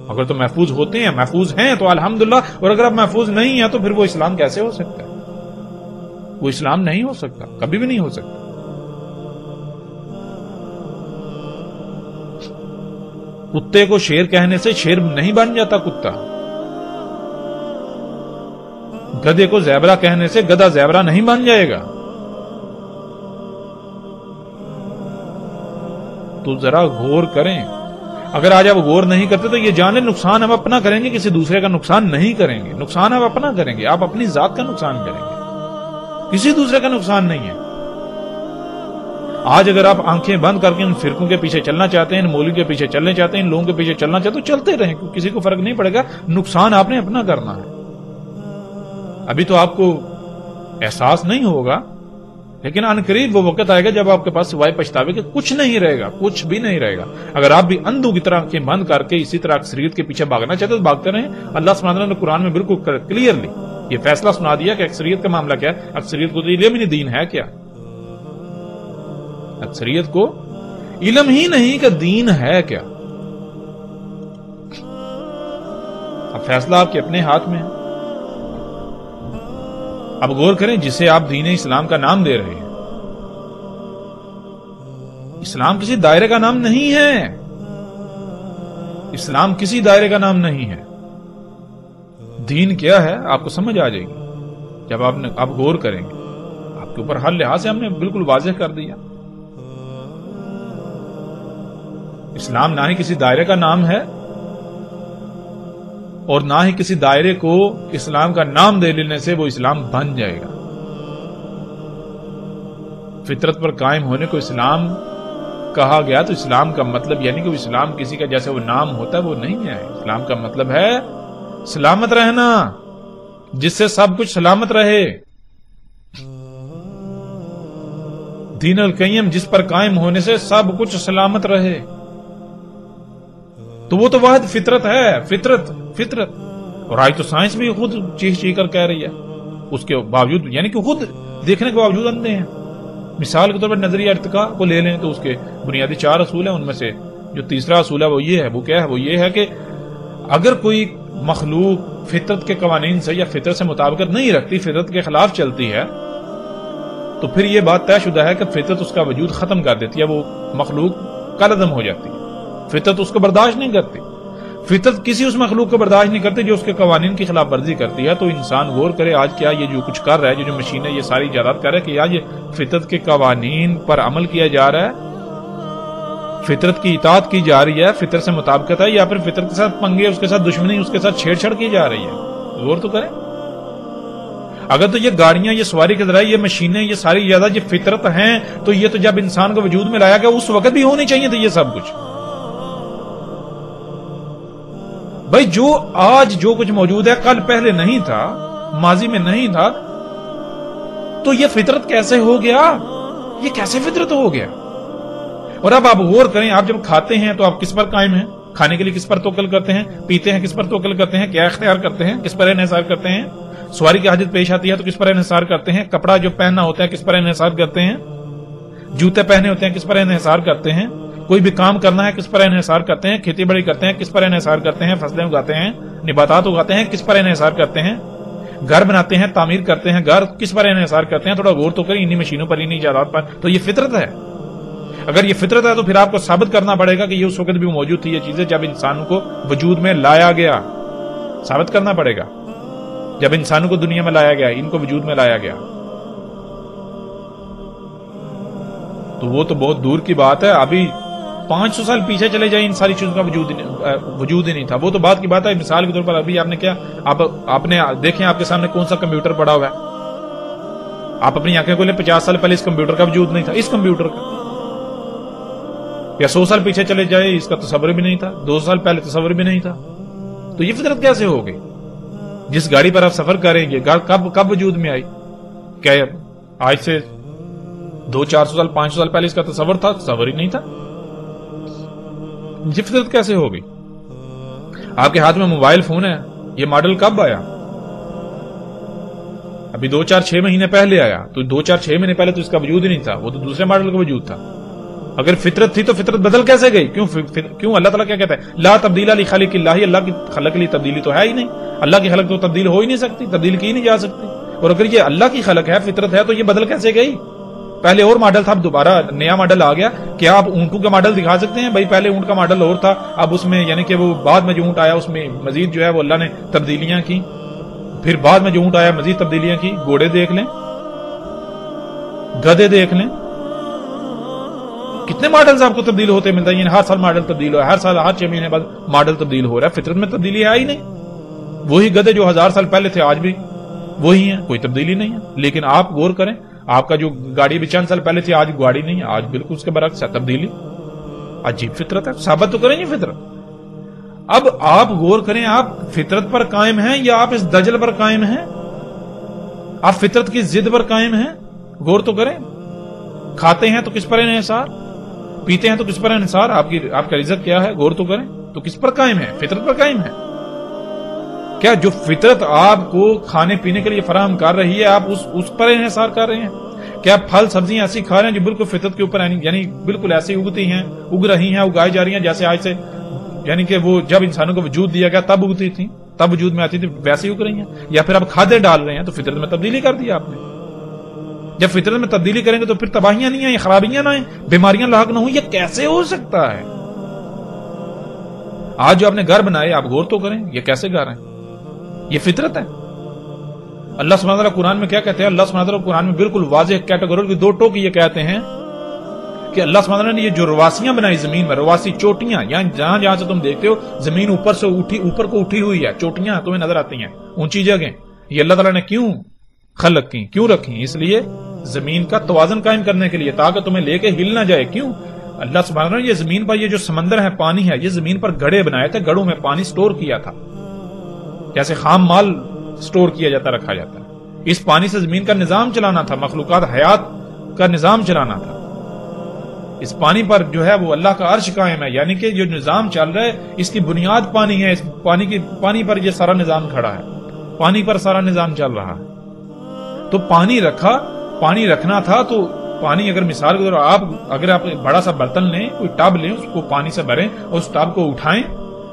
اگر تو محفوظ ہوتے ہیں، محفوظ ہیں تو الحمدللہ، اور اگر آپ محفوظ نہیں ہیں تو پھر وہ اسلام کیسے ہو سکتا ہے؟ وہ اسلام نہیں ہو سکتا، کبھی بھی نہیں ہو سکتا۔ کتے کو شیر کہنے سے شیر نہیں بن جاتا کتا، گدھے کو زیبرا کہنے سے گدھا زیبرا نہیں بن جائے گا۔ تو ذرا غور کریں، اگر آج آپ غور نہیں کرتے تو یہ جانیں نقصان ہم اپنا کریں گے، کسی دوسرے کا نقصان نہیں کریں گے۔ نقصان آپ اپنا کریں گے، آپ اپنی ذات کا نقصان کریں گے، کسی دوسرے کا نقصان نہیں ہے۔ آج اگر آپ آنکھیں بند کر کے ان فرقوں کے پیچھے چلنا چاہتے ہیں، ان مولوی کے پیچھے چلنا چاہتے ہیں، ان لوگوں کے پیچھے چلنا چاہتے ہیں تو چلتے رہیں، کسی کو فرق نہیں پڑے گا، نقصان آپ نے اپنا کرنا ہے۔ ابھی تو آپ کو احساس نہیں ہوگا، لیکن ان قریب وہ وقت آئے گا جب آپ کے پاس سوائے پچھتاوے کے کچھ نہیں رہے گا، کچھ بھی نہیں رہے گا۔ اگر آپ بھی اندھوں کی طرح آنکھیں بند کر کے اسی طرح اکثریت کے پیچھے بھاگنا چاہتے تو بھاگتے رہیں۔ اللہ سبحانہ وتعالیٰ نے قرآن میں بالکل کلیئرلی یہ فیصلہ سنا دیا کہ اکثریت کا معاملہ کیا ہے۔ اکثریت کو تو علم ہی نہیں، دین ہے کیا؟ اکثریت کو علم ہی نہیں کہ دین ہے کیا۔ اب فیصلہ آپ کے اپنے ہاتھ میں ہے۔ اب غور کریں، جسے آپ دین اسلام کا نام دے رہے ہیں، اسلام کسی دائرے کا نام نہیں ہے، اسلام کسی دائرے کا نام نہیں ہے۔ دین کیا ہے آپ کو سمجھ آ جائے گی جب آپ غور کریں گے۔ آپ کے اوپر ہر لحاظ سے ہم نے بالکل واضح کر دیا۔ اسلام نہ ہی کسی دائرے کا نام ہے اور نہ ہی کسی دائرے کو اسلام کا نام دے لینے سے وہ اسلام بن جائے گا۔ فطرت پر قائم ہونے کو اسلام کہا گیا تو اسلام کا مطلب یعنی کہ وہ اسلام کسی کا جیسے وہ نام ہوتا ہے وہ نہیں ہے۔ اسلام کا مطلب ہے سلامت رہنا، جس سے سب کچھ سلامت رہے۔ دین القیم، جس پر قائم ہونے سے سب کچھ سلامت رہے، تو وہ تو واحد فطرت ہے۔ فطرت اور آج تو سائنس بھی خود چیخ کر کہہ رہی ہے، اس کے باوجود یعنی کہ خود دیکھنے کے باوجود اندھے ہیں۔ مثال کے طور پر نظریہ ارتقاء کو لے لیں تو اس کے بنیادی 4 اصول ہیں، ان میں سے جو تیسرا اصول ہے وہ یہ ہے، وہ کیا ہے؟ وہ یہ ہے کہ اگر کوئی مخلوق فطرت کے قوانین سے یا فطرت سے مطابقت نہیں رکھتی، فطرت کے خلاف چلتی ہے، تو پھر یہ بات طے شدہ ہے کہ فطرت اس کا وجود ختم کر دیتی ہے، وہ مخلوق کالعدم ہو جاتی ہے۔ فطرت اس کو برداشت نہیں کرتی، فطرت کسی اس مخلوق کو برداشت نہیں کرتی جو اس کے قوانین کی خلاف ورزی کرتی ہے۔ تو انسان غور کرے آج کیا یہ جو کچھ کر رہا ہے، جو مشینیں یہ ساری ایجادات کر رہا ہے، کہ آج فطرت کے قوانین پر عمل کیا جا رہا ہے، فطرت کی اطاعت کی جا رہی ہے، فطرت سے مطابقت ہے، یا پھر فطرت کے ساتھ پنگے، اس کے ساتھ دشمنی، اس کے ساتھ چھیڑ چھاڑ کی جا رہی ہے؟ غور تو کریں۔ اگر تو یہ گاڑیاں، یہ سواری کے ذرائع، یہ مشینیں، یہ ساری ایجادات یہ فطرت ہیں، تو یہ تو جب انسان کو وجود میں لایا گیا اس وقت بھی ہونی چاہیے تھی یہ سب کچھ۔ بھائی جو آج جو کچھ موجود ہے کل پہلے نہیں تھا، ماضی میں نہیں تھا، تو یہ فطرت کیسے ہو گیا؟ یہ کیسے فطرت ہو گیا؟ اور اب آپ غور کریں، آپ جب کھاتے ہیں تو آپ کس پر قائم ہیں؟ کھانے کے لیے کس پر توکل کرتے ہیں؟ پیتے ہیں کس پر توکل کرتے ہیں؟ کیا اختیار کرتے ہیں؟ کس پر انحصار کرتے ہیں؟ سواری کی حاجت پیش آتی ہے تو کس پر انحصار کرتے ہیں؟ کپڑا جو پہننا ہوتا ہے کس پر انحصار کرتے ہیں؟ جوتے پہنے ہوتے ہیں کس پر انحصار کرتے ہیں؟ کوئی بھی کام کرنا ہے کس پر انحصار کرتے ہیں؟ کھیتی باڑی کرتے ہیں کس پر انحصار کرتے ہیں؟ فصلیں اگاتے ہیں، نباتات اگاتے ہیں کس پر انحصار کرتے ہیں؟ گھر بناتے ہیں، تعمیر کرتے ہیں، گھر کس پر انحصار کرتے ہیں؟ تھوڑا غور تو کریں انہی مشینوں پر، انہی ایجادات پر۔ تو یہ فطرت ہے۔ اگر یہ فطرت ہے تو پھر آپ کو ثابت کرنا پڑے گا کہ یہ اس وقت بھی موجود تھی، یہ چیزیں جب انسانوں کو وجود میں لایا گیا، ثابت کرنا پڑے گا جب انسانوں کو دنیا میں لایا گیا، ان کو وجود میں لایا گیا۔ تو وہ تو بہت دور کی بات ہے، ابھی 500 سال پیچھے چلے جائیں ان ساری چیزوں کا وجود ہی نہیں تھا۔ وہ تو بات کی بات ہے۔ مثال کے طور پر ابھی آپ نے کیا، آپ نے دیکھیں آپ کے سامنے کون سا کمپیوٹر پڑا ہوا ہے، آپ اپنی آنکھیں کھولیں، 50 سال پہلے اس کمپیوٹر کا وجود نہیں تھا، اس کمپیوٹر کا۔ یا 100 سال پیچھے چلے جائے، اس کا تصور بھی نہیں تھا، 200 سال پہلے تصور بھی نہیں تھا۔ تو یہ فطرت کیسے ہو گئی؟ جس گاڑی پر آپ سفر کریں گے کب وجود میں آئی؟ کیا آج سے 200-400 سال 500 سال پہلے اس کا تصور تھا؟ تصور ہی نہیں تھا۔ یہ فطرت کیسے ہو گئی؟ آپ کے ہاتھ میں موبائل فون ہے، یہ ماڈل کب آیا؟ ابھی 2-4-6 مہینے پہلے آیا۔ تو 2-4-6 مہینے پہلے تو اس کا وجود ہی نہیں تھا، وہ تو دوسرے ماڈل کا وجود تھا۔ اگر فطرت تھی تو فطرت بدل کیسے گئی؟ کیوں اللہ تعالیٰ کیا کہتا ہے لا تبدیل لخلق اللہ، اللہ کی خلق کے لیے تبدیلی تو ہے ہی نہیں، اللہ کی خلق تو تبدیل ہو ہی نہیں سکتی، تبدیل کی نہیں جا سکتی، اور اگر یہ اللہ کی خلق ہے، فطرت ہے، تو یہ بدل کیسے گئی؟ پہلے اور ماڈل تھا، اب دوبارہ نیا ماڈل آ گیا. کیا آپ اونٹوں کا ماڈل دکھا سکتے ہیں؟ بھائی پہلے اونٹ کا ماڈل اور تھا، اب اس میں یعنی کہ وہ بعد میں جو اونٹ آیا اس میں مزید جو ہے وہ اللہ نے تبدیلیاں کی، پھر بعد میں جو اونٹ آیا مزید تبدیلیاں کی. گھوڑے دیکھ لیں، گدھے دیکھ لیں، کتنے ماڈلز آپ کو تبدیل ہوتے ملتا ہے، یعنی ہر سال ماڈل تبدیل ہو رہا ہے، ہر سال ہر 6 مہینے بعد ماڈل تبدیل ہو رہا ہے. فطرت میں تبدیلی ہے ہی نہیں، وہی گدھے جو 1000 سال پہلے تھے آج بھی وہی ہیں، کوئی تبدیلی نہیں ہے. لیکن آپ غور کریں، آپ کا جو گاڑی بھی چند سال پہلے تھی آج گاڑی نہیں ہے، آج بالکل اس کے برعکس ہے، تبدیلی. عجیب فطرت ہے، ثابت تو کریں گے فطرت. اب آپ غور کریں، آپ فطرت پر قائم ہیں یا آپ اس دجل پر قائم ہیں؟ آپ فطرت کی ضد پر قائم ہیں؟ غور تو کریں. کھاتے ہیں تو کس پر انحصار، پیتے ہیں تو کس پر انحصار، آپ کا رزق کیا ہے؟ غور تو کریں. تو کس پر قائم ہے؟ فطرت پر قائم ہے. کیا جو فطرت آپ کو کھانے پینے کے لیے فراہم کر رہی ہے آپ اس پر انحصار کر رہے ہیں؟ کیا پھل سبزیاں ایسی کھا رہے ہیں جو بالکل فطرت کے اوپر یعنی بالکل ایسی اگتی ہیں، اگ رہی ہیں، اگائی جا رہی ہیں جیسے آج سے یعنی کہ وہ جب انسانوں کو وجود دیا گیا تب اگتی تھیں، تب وجود میں آتی تھی، ویسے اگ رہی ہیں؟ یا پھر آپ کھادے ڈال رہے ہیں تو فطرت میں تبدیلی کر دی آپ نے. جب فطرت میں تبدیلی کریں گے تو پھر تباہیاں نہیں آئیں، خرابیاں نہ آئیں، بیماریاں لاحق نہ ہوں. یہ کیسے ہو سکتا ہے؟ آج جو آپ نے گھر بنائے آپ غور تو کریں، یہ کیسے گھر ہیں؟ یہ فطرت ہے. اللہ سبحانہ وتعالیٰ قرآن میں کیا کہتے ہیں؟ اللہ سبحانہ وتعالیٰ قرآن میں بالکل واضح کیٹیگوریکل 2 ٹوک یہ کہتے ہیں کہ اللہ سبحانہ وتعالیٰ نے یہ جو رواسیاں بنائی زمین میں، رواسی چوٹیاں، یعنی جہاں سے تم دیکھتے ہو زمین اوپر کو اٹھی ہوئی ہے، چوٹیاں تمہیں نظر آتی ہیں، اونچی جگہیں، یہ اللہ تعالیٰ نے کیوں خلق کی، کیوں رکھی؟ اس لیے زمین کا توازن قائم کرنے کے لیے، تاکہ تمہیں لے کے ہل نہ جائے. کیوں؟ اللہ سبحانہ وتعالیٰ نے یہ زمین پر یہ جو سمندر ہے، پانی ہے، یہ زمین پر گڑھے بنائے تھے، گڑھوں میں پانی سٹور کیا تھا، جیسے خام مال سٹور کیا جاتا، رکھا جاتا ہے. اس پانی سے زمین کا نظام چلانا تھا، مخلوقات حیات کا نظام چلانا تھا. اس پانی پر جو ہے وہ اللہ کا عرش قائم ہے، یعنی کہ جو نظام چل رہا ہے اس کی بنیاد پانی ہے، اس پانی پر یہ سارا نظام کھڑا ہے، پانی پر سارا نظام چل رہا ہے. تو پانی رکھنا تھا، تو پانی اگر مثال کے طور اگر آپ بڑا سا برتن لیں، کوئی ٹب لیں، اس کو پانی سے بھریں اور اس ٹب کو اٹھائیں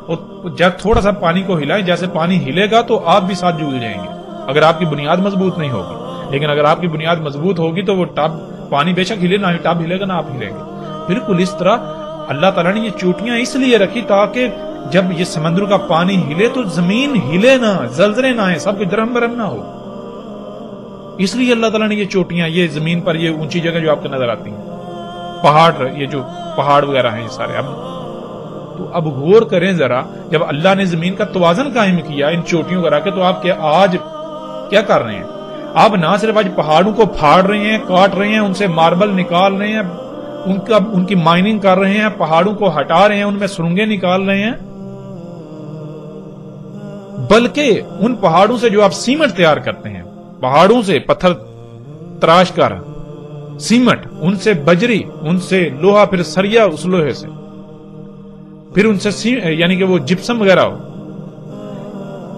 اور جب تھوڑا سا پانی کو ہلائیں، جیسے پانی ہلے گا تو آپ بھی ساتھ ڈوب جائیں گے اگر آپ کی بنیاد مضبوط نہیں ہوگی. لیکن اگر آپ کی بنیاد مضبوط ہوگی تو وہ ٹب پانی بے شک ہلے، نہ ٹب ہلے گا نہ آپ ہلیں گے. بالکل اس طرح اللہ تعالیٰ نے یہ چوٹیاں اس لیے رکھی تاکہ جب یہ سمندر کا پانی ہلے تو زمین ہلے نہ، زلزلے نہ آئے، سب کچھ درہم برہم نہ ہو. اس لیے اللہ تعالیٰ نے یہ چوٹیاں، یہ زمین پر یہ اونچی جگہ جو آپ کو نظر آتی ہیں، پہاڑ، یہ جو پہاڑ وغیرہ ہیں یہ سارے. اب غور کریں ذرا، جب اللہ نے زمین کا توازن قائم کیا ان چوٹیوں کو رکھ کے، تو آپ آج کیا کر رہے ہیں؟ آپ نہ صرف آج پہاڑوں کو پھاڑ رہے ہیں، کاٹ رہے ہیں، ان سے ماربل نکال رہے ہیں، ان کی مائننگ کر رہے ہیں، پہاڑوں کو ہٹا رہے ہیں، ان میں سرنگیں نکال رہے ہیں، بلکہ ان پہاڑوں سے جو آپ سیمنٹ تیار کرتے ہیں، پہاڑوں سے پتھر تراش کر سیمنٹ، ان سے بجری، ان سے لوہا، پھر سریا اس لوہے سے، پھر ان سے یعنی کہ وہ جپسم وغیرہ ہو،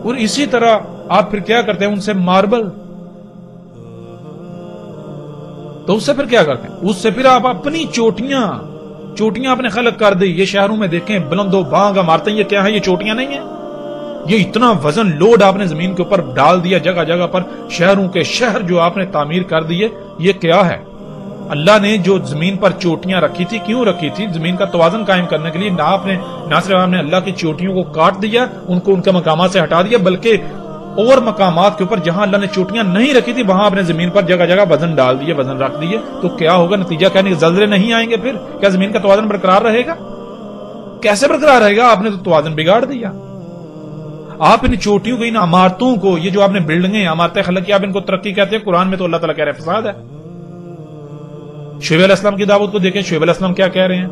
اور اسی طرح آپ پھر کیا کرتے ہیں؟ ان سے ماربل. تو اس سے پھر کیا کرتے ہیں؟ اس سے پھر آپ اپنی چوٹیاں آپ نے خلق کر دی. یہ شہروں میں دیکھیں بلند و بانگ عمارتیں، یہ کیا ہے؟ یہ چوٹیاں نہیں ہیں. یہ اتنا وزن لوڈ آپ نے زمین کے اوپر ڈال دیا، جگہ جگہ پر شہروں کے شہر جو آپ نے تعمیر کر دیے، یہ کیا ہے؟ اللہ نے جو زمین پر چوٹیاں رکھی تھی، کیوں رکھی تھی؟ زمین کا توازن قائم کرنے کے لیے. نہ صرف آپ نے اللہ کی چوٹیوں کو کاٹ دیا، ان کو ان کے مقامات سے ہٹا دیا، بلکہ اور مقامات کے اوپر جہاں اللہ نے چوٹیاں نہیں رکھی تھی وہاں آپ نے زمین پر جگہ جگہ وزن ڈال دیے، وزن رکھ دیے. تو کیا ہوگا نتیجہ؟ کیا نہیں؟ زلزلے نہیں آئیں گے. پھر کیا زمین کا توازن برقرار رہے گا؟ کیسے برقرار رہے گا؟ آپ نے تو توازن بگاڑ دیا. آپ ان چوٹیوں کو، ان عمارتوں کو، یہ جو آپ نے بلڈنگیں عمارتیں خلق کی، آپ ان کو ترقی کہتے ہیں. قرآن میں تو اللہ تعالیٰ کہہ رہے ہیں فساد ہے. شعیب علیہ السلام کی دعوت کو دیکھیں، شعیب علیہ السلام کیا کہہ رہے ہیں.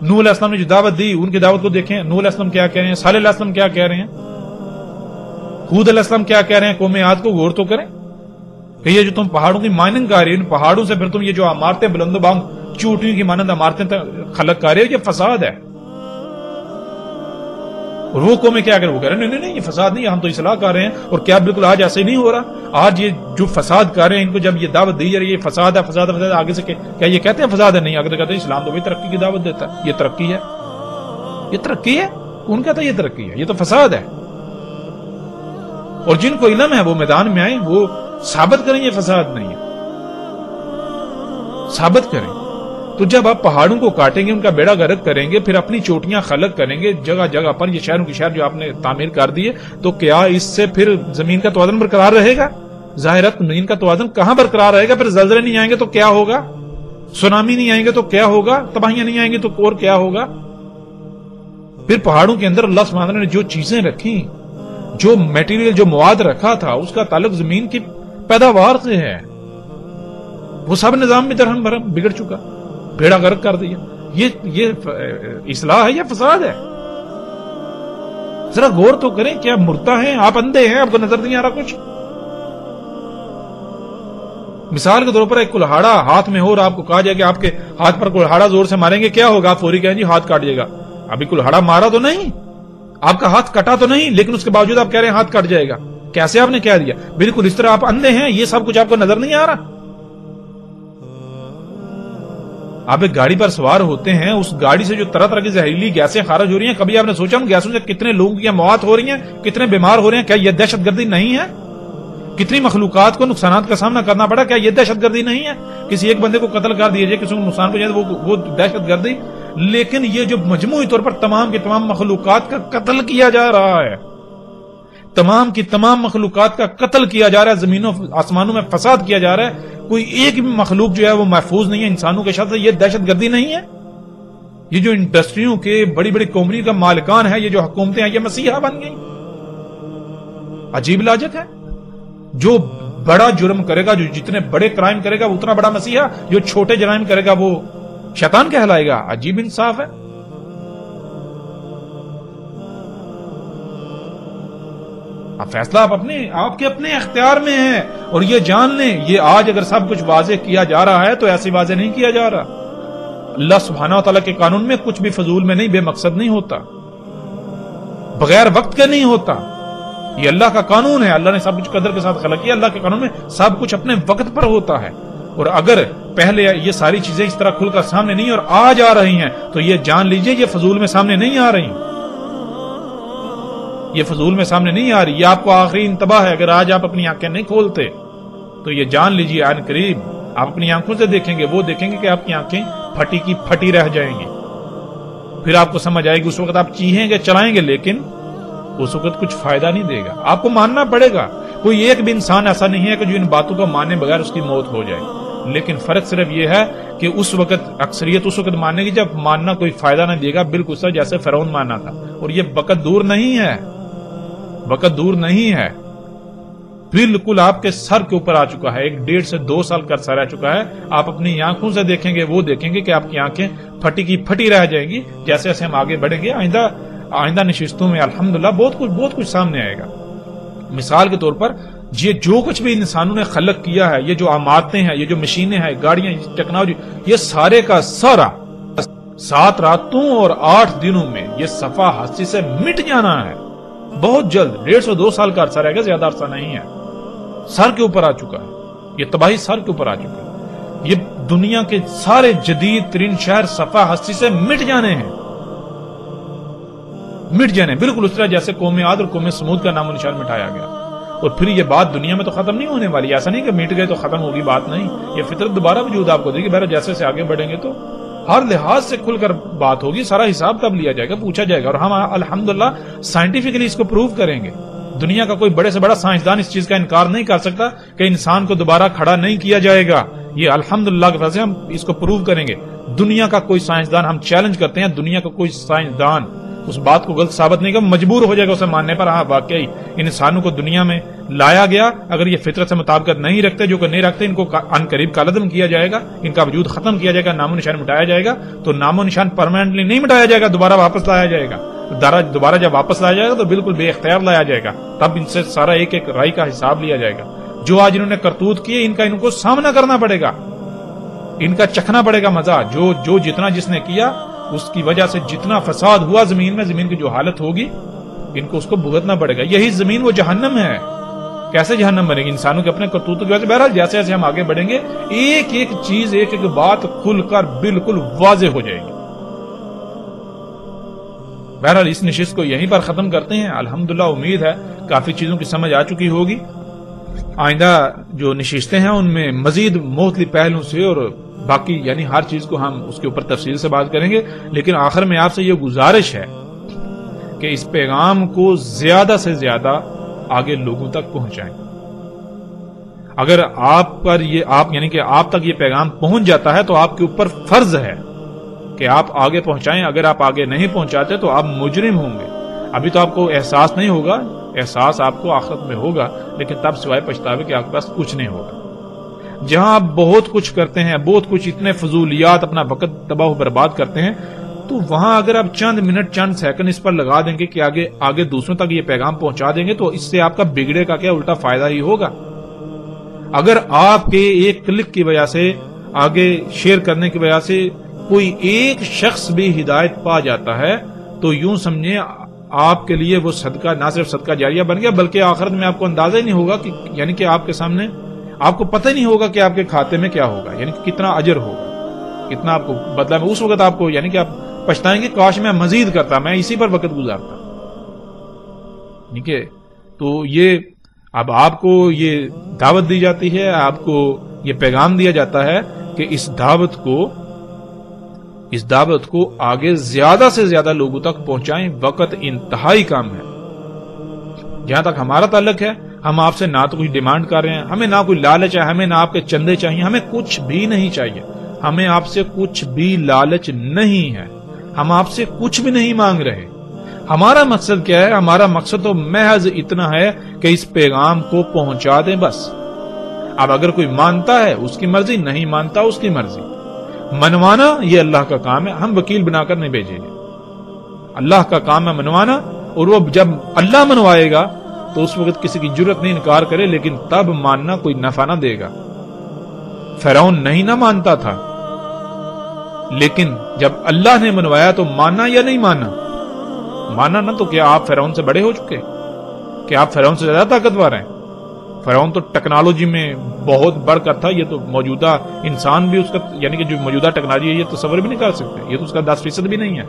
نوح علیہ السلام نے جو دعوت دی، ان کی دعوت کو دیکھیں، نوح علیہ السلام کیا کہہ رہے ہیں، صالح علیہ السلام کیا کہہ رہے ہیں، ہود علیہ السلام کیا کہہ رہے ہیں. قوم عاد کو غور تو کریں کہ یہ جو تم پہاڑوں کی مائننگ کر رہے ہو، ان پہاڑوں سے پھر تم یہ جو عمارتیں بلند و بانگ چوٹیوں کی مانند عمارتیں خلق کر رہے ہو، یہ فساد ہے. اور وہ قومیں کیا کریں؟ وہ کہہ رہے ہیں نہیں نہیں یہ فساد نہیں ہے، ہم تو اصلاح کر رہے ہیں. اور کیا بالکل آج ایسے نہیں ہو رہا؟ آج یہ جو فساد کر رہے ہیں ان کو جب یہ دعوت دی جا رہی ہے فساد ہے فساد ہے فساد ہے، آگے سے کیا یہ کہتے ہیں فساد ہے؟ نہیں، آگے کہتے ہیں اسلام تو بھی ترقی کی دعوت دیتا ہے. یہ ترقی ہے؟ یہ ترقی ہے؟ کون کہتا ہے یہ ترقی ہے؟ یہ تو فساد ہے. اور جن کو علم ہے وہ میدان میں آئیں، وہ ثابت کریں یہ فساد نہیں ہے، ثابت کریں. تو جب آپ پہاڑوں کو کاٹیں گے، ان کا بیڑا غرق کریں گے، پھر اپنی چوٹیاں خلق کریں گے جگہ جگہ پر، یہ شہروں کی شہر جو آپ نے تعمیر کر دیے، تو کیا اس سے پھر زمین کا توازن برقرار رہے گا؟ ظاہرت زمین کا توازن کہاں برقرار رہے گا؟ پھر زلزلے نہیں آئیں گے تو کیا ہوگا؟ سونامی نہیں آئیں گے تو کیا ہوگا؟ تباہیاں نہیں آئیں گی تو اور کیا ہوگا؟ پھر پہاڑوں کے اندر اللہ سبحانہ وتعالی نے جو چیزیں رکھی، جو میٹیریل، جو مواد رکھا تھا، اس کا تعلق زمین کی پیداوار سے ہے. وہ سب نظام میں درہم برہم بگڑ چکا، بیڑا غرق کر دیا. یہ اصلاح ہے یا فساد ہے؟ ذرا غور تو کریں. کیا مردہ ہیں آپ؟ اندھے ہیں؟ آپ کو نظر نہیں آ رہا کچھ؟ مثال کے طور پر ایک کلہاڑا ہاتھ میں ہو اور آپ کو کہا جائے کہ آپ کے ہاتھ پر کلہاڑا زور سے ماریں گے کیا ہوگا؟ آپ فوری کہیں جی ہاتھ کاٹ جائے گا. ابھی کلہاڑا مارا تو نہیں، آپ کا ہاتھ کٹا تو نہیں، لیکن اس کے باوجود آپ کہہ رہے ہیں ہاتھ کٹ جائے گا. کیسے آپ نے کہہ دیا؟ بالکل اس طرح آپ اندھے ہیں، یہ سب کچھ آپ کو نظر نہیں آ رہا. آپ ایک گاڑی پر سوار ہوتے ہیں، اس گاڑی سے جو طرح طرح کی زہریلی گیسیں خارج ہو رہی ہیں، کبھی آپ نے سوچا ان گیسوں سے کتنے لوگوں کی موت ہو رہی ہیں، کتنے بیمار ہو رہے ہیں؟ کیا یہ دہشت گردی نہیں ہے؟ کتنی مخلوقات کو نقصانات کا سامنا کرنا پڑا، کیا یہ دہشت گردی نہیں ہے؟ کسی ایک بندے کو قتل کر دیا جائے، کسی کو نقصان پہنچائے وہ دہشت گردی. لیکن یہ جو مجموعی طور پر تمام کی تمام مخلوقات کا قتل کیا جا رہا ہے، تمام کی تمام مخلوقات کا قتل کیا جا رہا ہے، زمینوں آسمانوں میں فساد کیا جا رہا ہے، کوئی ایک بھی مخلوق جو ہے وہ محفوظ نہیں ہے انسانوں کے شر سے. یہ دہشت گردی نہیں ہے؟ یہ جو انڈسٹریوں کے بڑی بڑی کمپنی کا مالکان ہے، یہ جو حکومتیں ہیں، یہ مسیحا بن گئی. عجیب لاجک ہے. جو بڑا جرم کرے گا، جو جتنے بڑے کرائم کرے گا اتنا بڑا مسیحا، جو چھوٹے جرائم کرے گا وہ شیطان کہلائے گا. عجیب انصاف ہے. اب فیصلہ آپ کے اپنے اختیار میں ہے. اور یہ جان لیں، یہ آج اگر سب کچھ واضح کیا جا رہا ہے تو ایسے واضح نہیں کیا جا رہا. اللہ سبحانہ وتعالی کے قانون میں کچھ بھی فضول میں نہیں، بے مقصد نہیں ہوتا، بغیر وقت کے نہیں ہوتا. یہ اللہ کا قانون ہے، اللہ نے سب کچھ قدر کے ساتھ خلق کیا. اللہ کے قانون میں سب کچھ اپنے وقت پر ہوتا ہے. اور اگر پہلے یہ ساری چیزیں اس طرح کھل کر سامنے نہیں اور آج آ رہی ہیں تو یہ جان لیجئے یہ فضول میں سامنے نہیں آ رہی. یہ فضول میں سامنے نہیں آ رہی. یہ آپ کو آخری انتباہ ہے. اگر آج آپ اپنی آنکھیں نہیں کھولتے تو یہ جان لیجئے عین قریب آپ اپنی آنکھوں سے دیکھیں گے، وہ دیکھیں گے کہ آپ کی آنکھیں پھٹی کی پھٹی رہ جائیں گی. پھر آپ کو سمجھ آئے گی. اس وقت آپ چیخیں گے، چلائیں گے، لیکن اس وقت کچھ فائدہ نہیں دے گا. آپ کو ماننا پڑے گا. کوئی ایک بھی انسان ایسا نہیں ہے کہ جو ان باتوں کو ماننے بغیر اس کی موت ہو جائے. لیکن فرق صرف یہ ہے کہ اس وقت اکثریت اس وقت ماننے کی جب ماننا کوئی فائدہ نہیں دے گا، بالکل سر جیسے فرعون ماننا تھا. اور یہ وقت دور نہیں ہے، وقت دور نہیں ہے، بالکل آپ کے سر کے اوپر آ چکا ہے. 1.5 سے 2 سال کا عرصہ رہ چکا ہے. آپ اپنی آنکھوں سے دیکھیں گے، وہ دیکھیں گے کہ آپ کی آنکھیں پھٹی کی پھٹی رہ جائیں گی. جیسے جیسے ہم آگے بڑھیں گے آئندہ نشستوں میں الحمدللہ بہت کچھ سامنے آئے گا. مثال کے طور پر یہ جو کچھ بھی انسانوں نے خلق کیا ہے، یہ جو عمارتیں ہیں، یہ جو مشینیں ہیں، گاڑیاں، ٹیکنالوجی، یہ سارے کا سارا 7 راتوں اور 8 دنوں میں یہ صفحہ ہستی سے مٹ جانا ہے. بہت جلد 1.5 سے 2 سال کا عرصہ رہے گا، زیادہ عرصہ نہیں ہے. سر کے اوپر آ چکا ہے. یہ تباہی سر کے اوپر آ چکا ہے. یہ دنیا کے سارے جدید ترین شہر صفحہ ہستی سے مٹ جانے ہیں، مٹ جانے. بالکل اس طرح جیسے قوم عاد اور قوم سمود کا نام و نشان مٹایا گیا. اور پھر یہ بات دنیا میں تو ختم نہیں ہونے والی. ایسا نہیں کہ مٹ گئے تو ختم ہوگی، بات نہیں. یہ فطرت دوبارہ وجود آپ کو دے گی. بہرحال جیسے سے آگے بڑھیں گے تو ہر لحاظ سے کھل کر بات ہوگی. سارا حساب تب لیا جائے گا، پوچھا جائے گا. اور ہم الحمدللہ سائنٹیفکلی اس کو پروو کریں گے. دنیا کا کوئی بڑے سے بڑا سائنسدان اس چیز کا انکار نہیں کر سکتا کہ انسان کو دوبارہ کھڑا نہیں کیا جائے گا. یہ الحمدللہ کے فضل سے ہم اس کو پروو کریں گے. دنیا کا کوئی سائنسدان، ہم چیلنج کرتے ہیں، دنیا کا کوئی سائنسدان اس بات کو غلط ثابت نہیں کرے، مجبور ہو جائے گا اسے ماننے پر. ہاں واقعی انسانوں کو دنیا میں لایا گیا، اگر یہ فطرت سے مطابقت نہیں رکھتے، جو کہ نہیں رکھتے، ان کو ان قریب کالعدم کیا جائے گا، ان کا وجود ختم کیا جائے گا، نام و نشان مٹایا جائے گا. تو نام و نشان پرماننٹلی نہیں مٹایا جائے گا، دوبارہ واپس لایا جائے گا. دوبارہ جب واپس لایا جائے گا تو بالکل بے اختیار لایا جائے گا. تب ان سے سارا ایک ایک رائی کا حساب لیا جائے گا. جو آج انہوں نے کرتوت کیے ان کو سامنا کرنا پڑے گا، ان کا چکھنا پڑے گا مزہ. جو جتنا جس نے کیا اس کی وجہ سے جتنا فساد ہوا زمین میں، زمین کی جو حالت ہوگی ان کو اس کو بھگتنا پڑے گا. یہی زمین وہ جہنم ہے. کیسے جہنم بنے گی؟ انسانوں کے اپنے کرتوت کی وجہ سے. بہرحال جیسے جیسے ہم آگے بڑھیں گے ایک ایک چیز ایک ایک بات کھل کر بالکل واضح ہو جائے گی. بہرحال اس نشست کو یہیں پر ختم کرتے ہیں. الحمدللہ امید ہے کافی چیزوں کی سمجھ آ چکی ہوگی. آئندہ جو نشستیں ہیں ان میں مزید مختلف پہلوں سے اور باقی یعنی ہر چیز کو ہم اس کے اوپر تفصیل سے بات کریں گے. لیکن آخر میں آپ سے یہ گزارش ہے کہ اس پیغام کو زیادہ سے زیادہ آگے لوگوں تک پہنچائیں. اگر آپ تک یہ پیغام پہنچ جاتا ہے تو آپ کے اوپر فرض ہے کہ آپ آگے پہنچائیں. اگر آپ آگے نہیں پہنچاتے تو آپ مجرم ہوں گے. ابھی تو آپ کو احساس نہیں ہوگا, احساس آپ کو آخرت میں ہوگا, لیکن تب سوائے پچھتاوے کہ آپ کے پاس کچھ نہیں ہوگا. جہاں آپ بہت کچھ کرتے ہیں, بہت کچھ اتنے فضولیات اپنا وقت تباہ و برباد کرتے ہیں, تو وہاں اگر آپ چند منٹ چند سیکنڈ اس پر لگا دیں گے کہ آگے دوسروں تک یہ پیغام پہنچا دیں گے تو اس سے آپ کا بگڑے کا کیا الٹا فائدہ ہی ہوگا. اگر آپ کے ایک کلک کی وجہ سے, آگے شیئر کرنے کی وجہ سے کوئی ایک شخص بھی ہدایت پا جاتا ہے تو یوں سمجھیں آپ کے لیے وہ صدقہ نہ صرف صدقہ جاریہ بن گیا بلکہ آخرت میں آپ کو اندازہ ہی نہیں ہوگا کہ یعنی کہ آپ کے سامنے آپ کو پتہ ہی نہیں ہوگا کہ آپ کے کھاتے میں کیا ہوگا, یعنی کہ کتنا اجر ہوگا, کتنا آپ کو بدلہ میں. اس وقت آپ کو یعنی کہ آپ پچھتائیں گے کاش میں مزید کرتا, میں اسی پر وقت گزارتا. ٹھیک ہے, تو یہ اب آپ کو یہ دعوت دی جاتی ہے, آپ کو یہ پیغام دیا جاتا ہے کہ اس دعوت کو آگے زیادہ سے زیادہ لوگوں تک پہنچائیں. وقت انتہائی کام ہے. جہاں تک ہمارا تعلق ہے ہم آپ سے نہ تو کچھ ڈیمانڈ کر رہے ہیں, ہمیں نہ کوئی لالچ ہے, ہمیں نہ آپ کے چندے چاہیے, ہمیں کچھ بھی نہیں چاہیے, ہمیں آپ سے کچھ بھی لالچ نہیں ہے, ہم آپ سے کچھ بھی نہیں مانگ رہے. ہمارا مقصد کیا ہے؟ ہمارا مقصد تو محض اتنا ہے کہ اس پیغام کو پہنچا دیں بس. اب اگر کوئی مانتا ہے اس کی مرضی, نہیں مانتا اس کی مرضی. منوانا یہ اللہ کا کام ہے, ہم وکیل بنا کر نہیں بھیجیں گے. اللہ کا کام ہے منوانا, اور وہ جب اللہ منوائے گا تو اس وقت کسی کی جرت نہیں انکار کرے, لیکن تب ماننا کوئی نفع نہ دے گا. فرعون نہیں نہ مانتا تھا, لیکن جب اللہ نے منوایا تو مانا یا نہیں مانا؟ مانا نہ. تو کیا آپ فرعون سے بڑے ہو چکے؟ کیا آپ فرعون سے زیادہ طاقتور ہیں؟ فرعون تو ٹیکنالوجی میں بہت بڑھ کر تھا. یہ تو موجودہ انسان بھی اس کا یعنی کہ جو موجودہ ٹیکنالوجی ہے یہ تصور بھی نہیں کر سکتے, یہ تو اس کا 10% بھی نہیں ہے.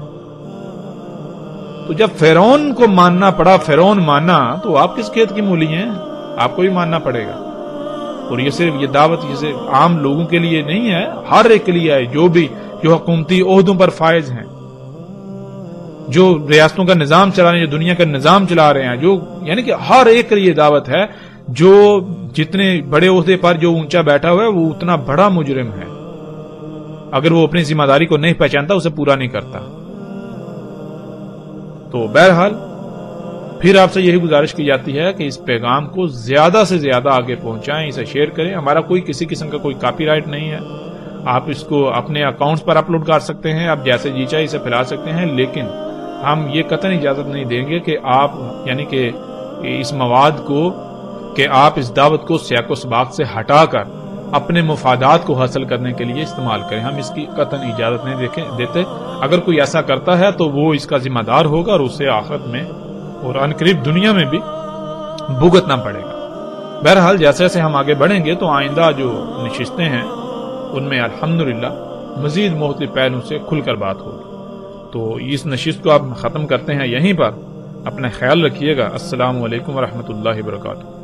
تو جب فرعون کو ماننا پڑا, فرعون مانا, تو آپ کس کھیت کی مولی ہیں؟ آپ کو بھی ماننا پڑے گا. اور یہ صرف یہ دعوت جسے عام لوگوں کے لیے نہیں ہے, ہر ایک کے لیے ہے جو حکومتی عہدوں پر فائز ہیں, جو ریاستوں کا نظام چلا رہے ہیں, جو دنیا کا نظام چلا رہے ہیں, جو یعنی کہ ہر ایک کے لیے دعوت ہے. جو جتنے بڑے عہدے پر جو اونچا بیٹھا ہوا ہے وہ اتنا بڑا مجرم ہے. اگر وہ اپنی ذمہ داری کو نہیں پہچانتا, اسے پورا نہیں کرتا. تو بہرحال پھر آپ سے یہی گزارش کی جاتی ہے کہ اس پیغام کو زیادہ سے زیادہ آگے پہنچائیں, اسے شیئر کریں. ہمارا کوئی کسی قسم کا کوئی کاپی رائٹ نہیں ہے, آپ اس کو اپنے اکاؤنٹس پر اپلوڈ کر سکتے ہیں, آپ جیسے جی چاہے اسے پھیلا سکتے ہیں, لیکن ہم یہ قطعاً اجازت نہیں دیں گے کہ آپ یعنی کہ اس مواد کو کہ آپ اس دعوت کو سیاق و سباق سے ہٹا کر اپنے مفادات کو حاصل کرنے کے لیے استعمال کریں. ہم اس کی قطعاً اجازت نہیں دیتے. اگر کوئی ایسا کرتا ہے تو وہ اس کا ذمہ دار ہوگا اور اسے آخرت میں اور عنقریب دنیا میں بھی بھگتنا پڑے گا. بہرحال جیسے جیسے ہم آگے بڑھیں گے تو آئندہ جو نشستیں ہیں ان میں الحمدللہ مزید مختلف پہلوں سے کھل کر بات ہوگی. تو اس نشست کو آپ ختم کرتے ہیں یہیں پر. اپنا خیال رکھیے گا. السلام علیکم ورحمۃ اللہ وبرکاتہ.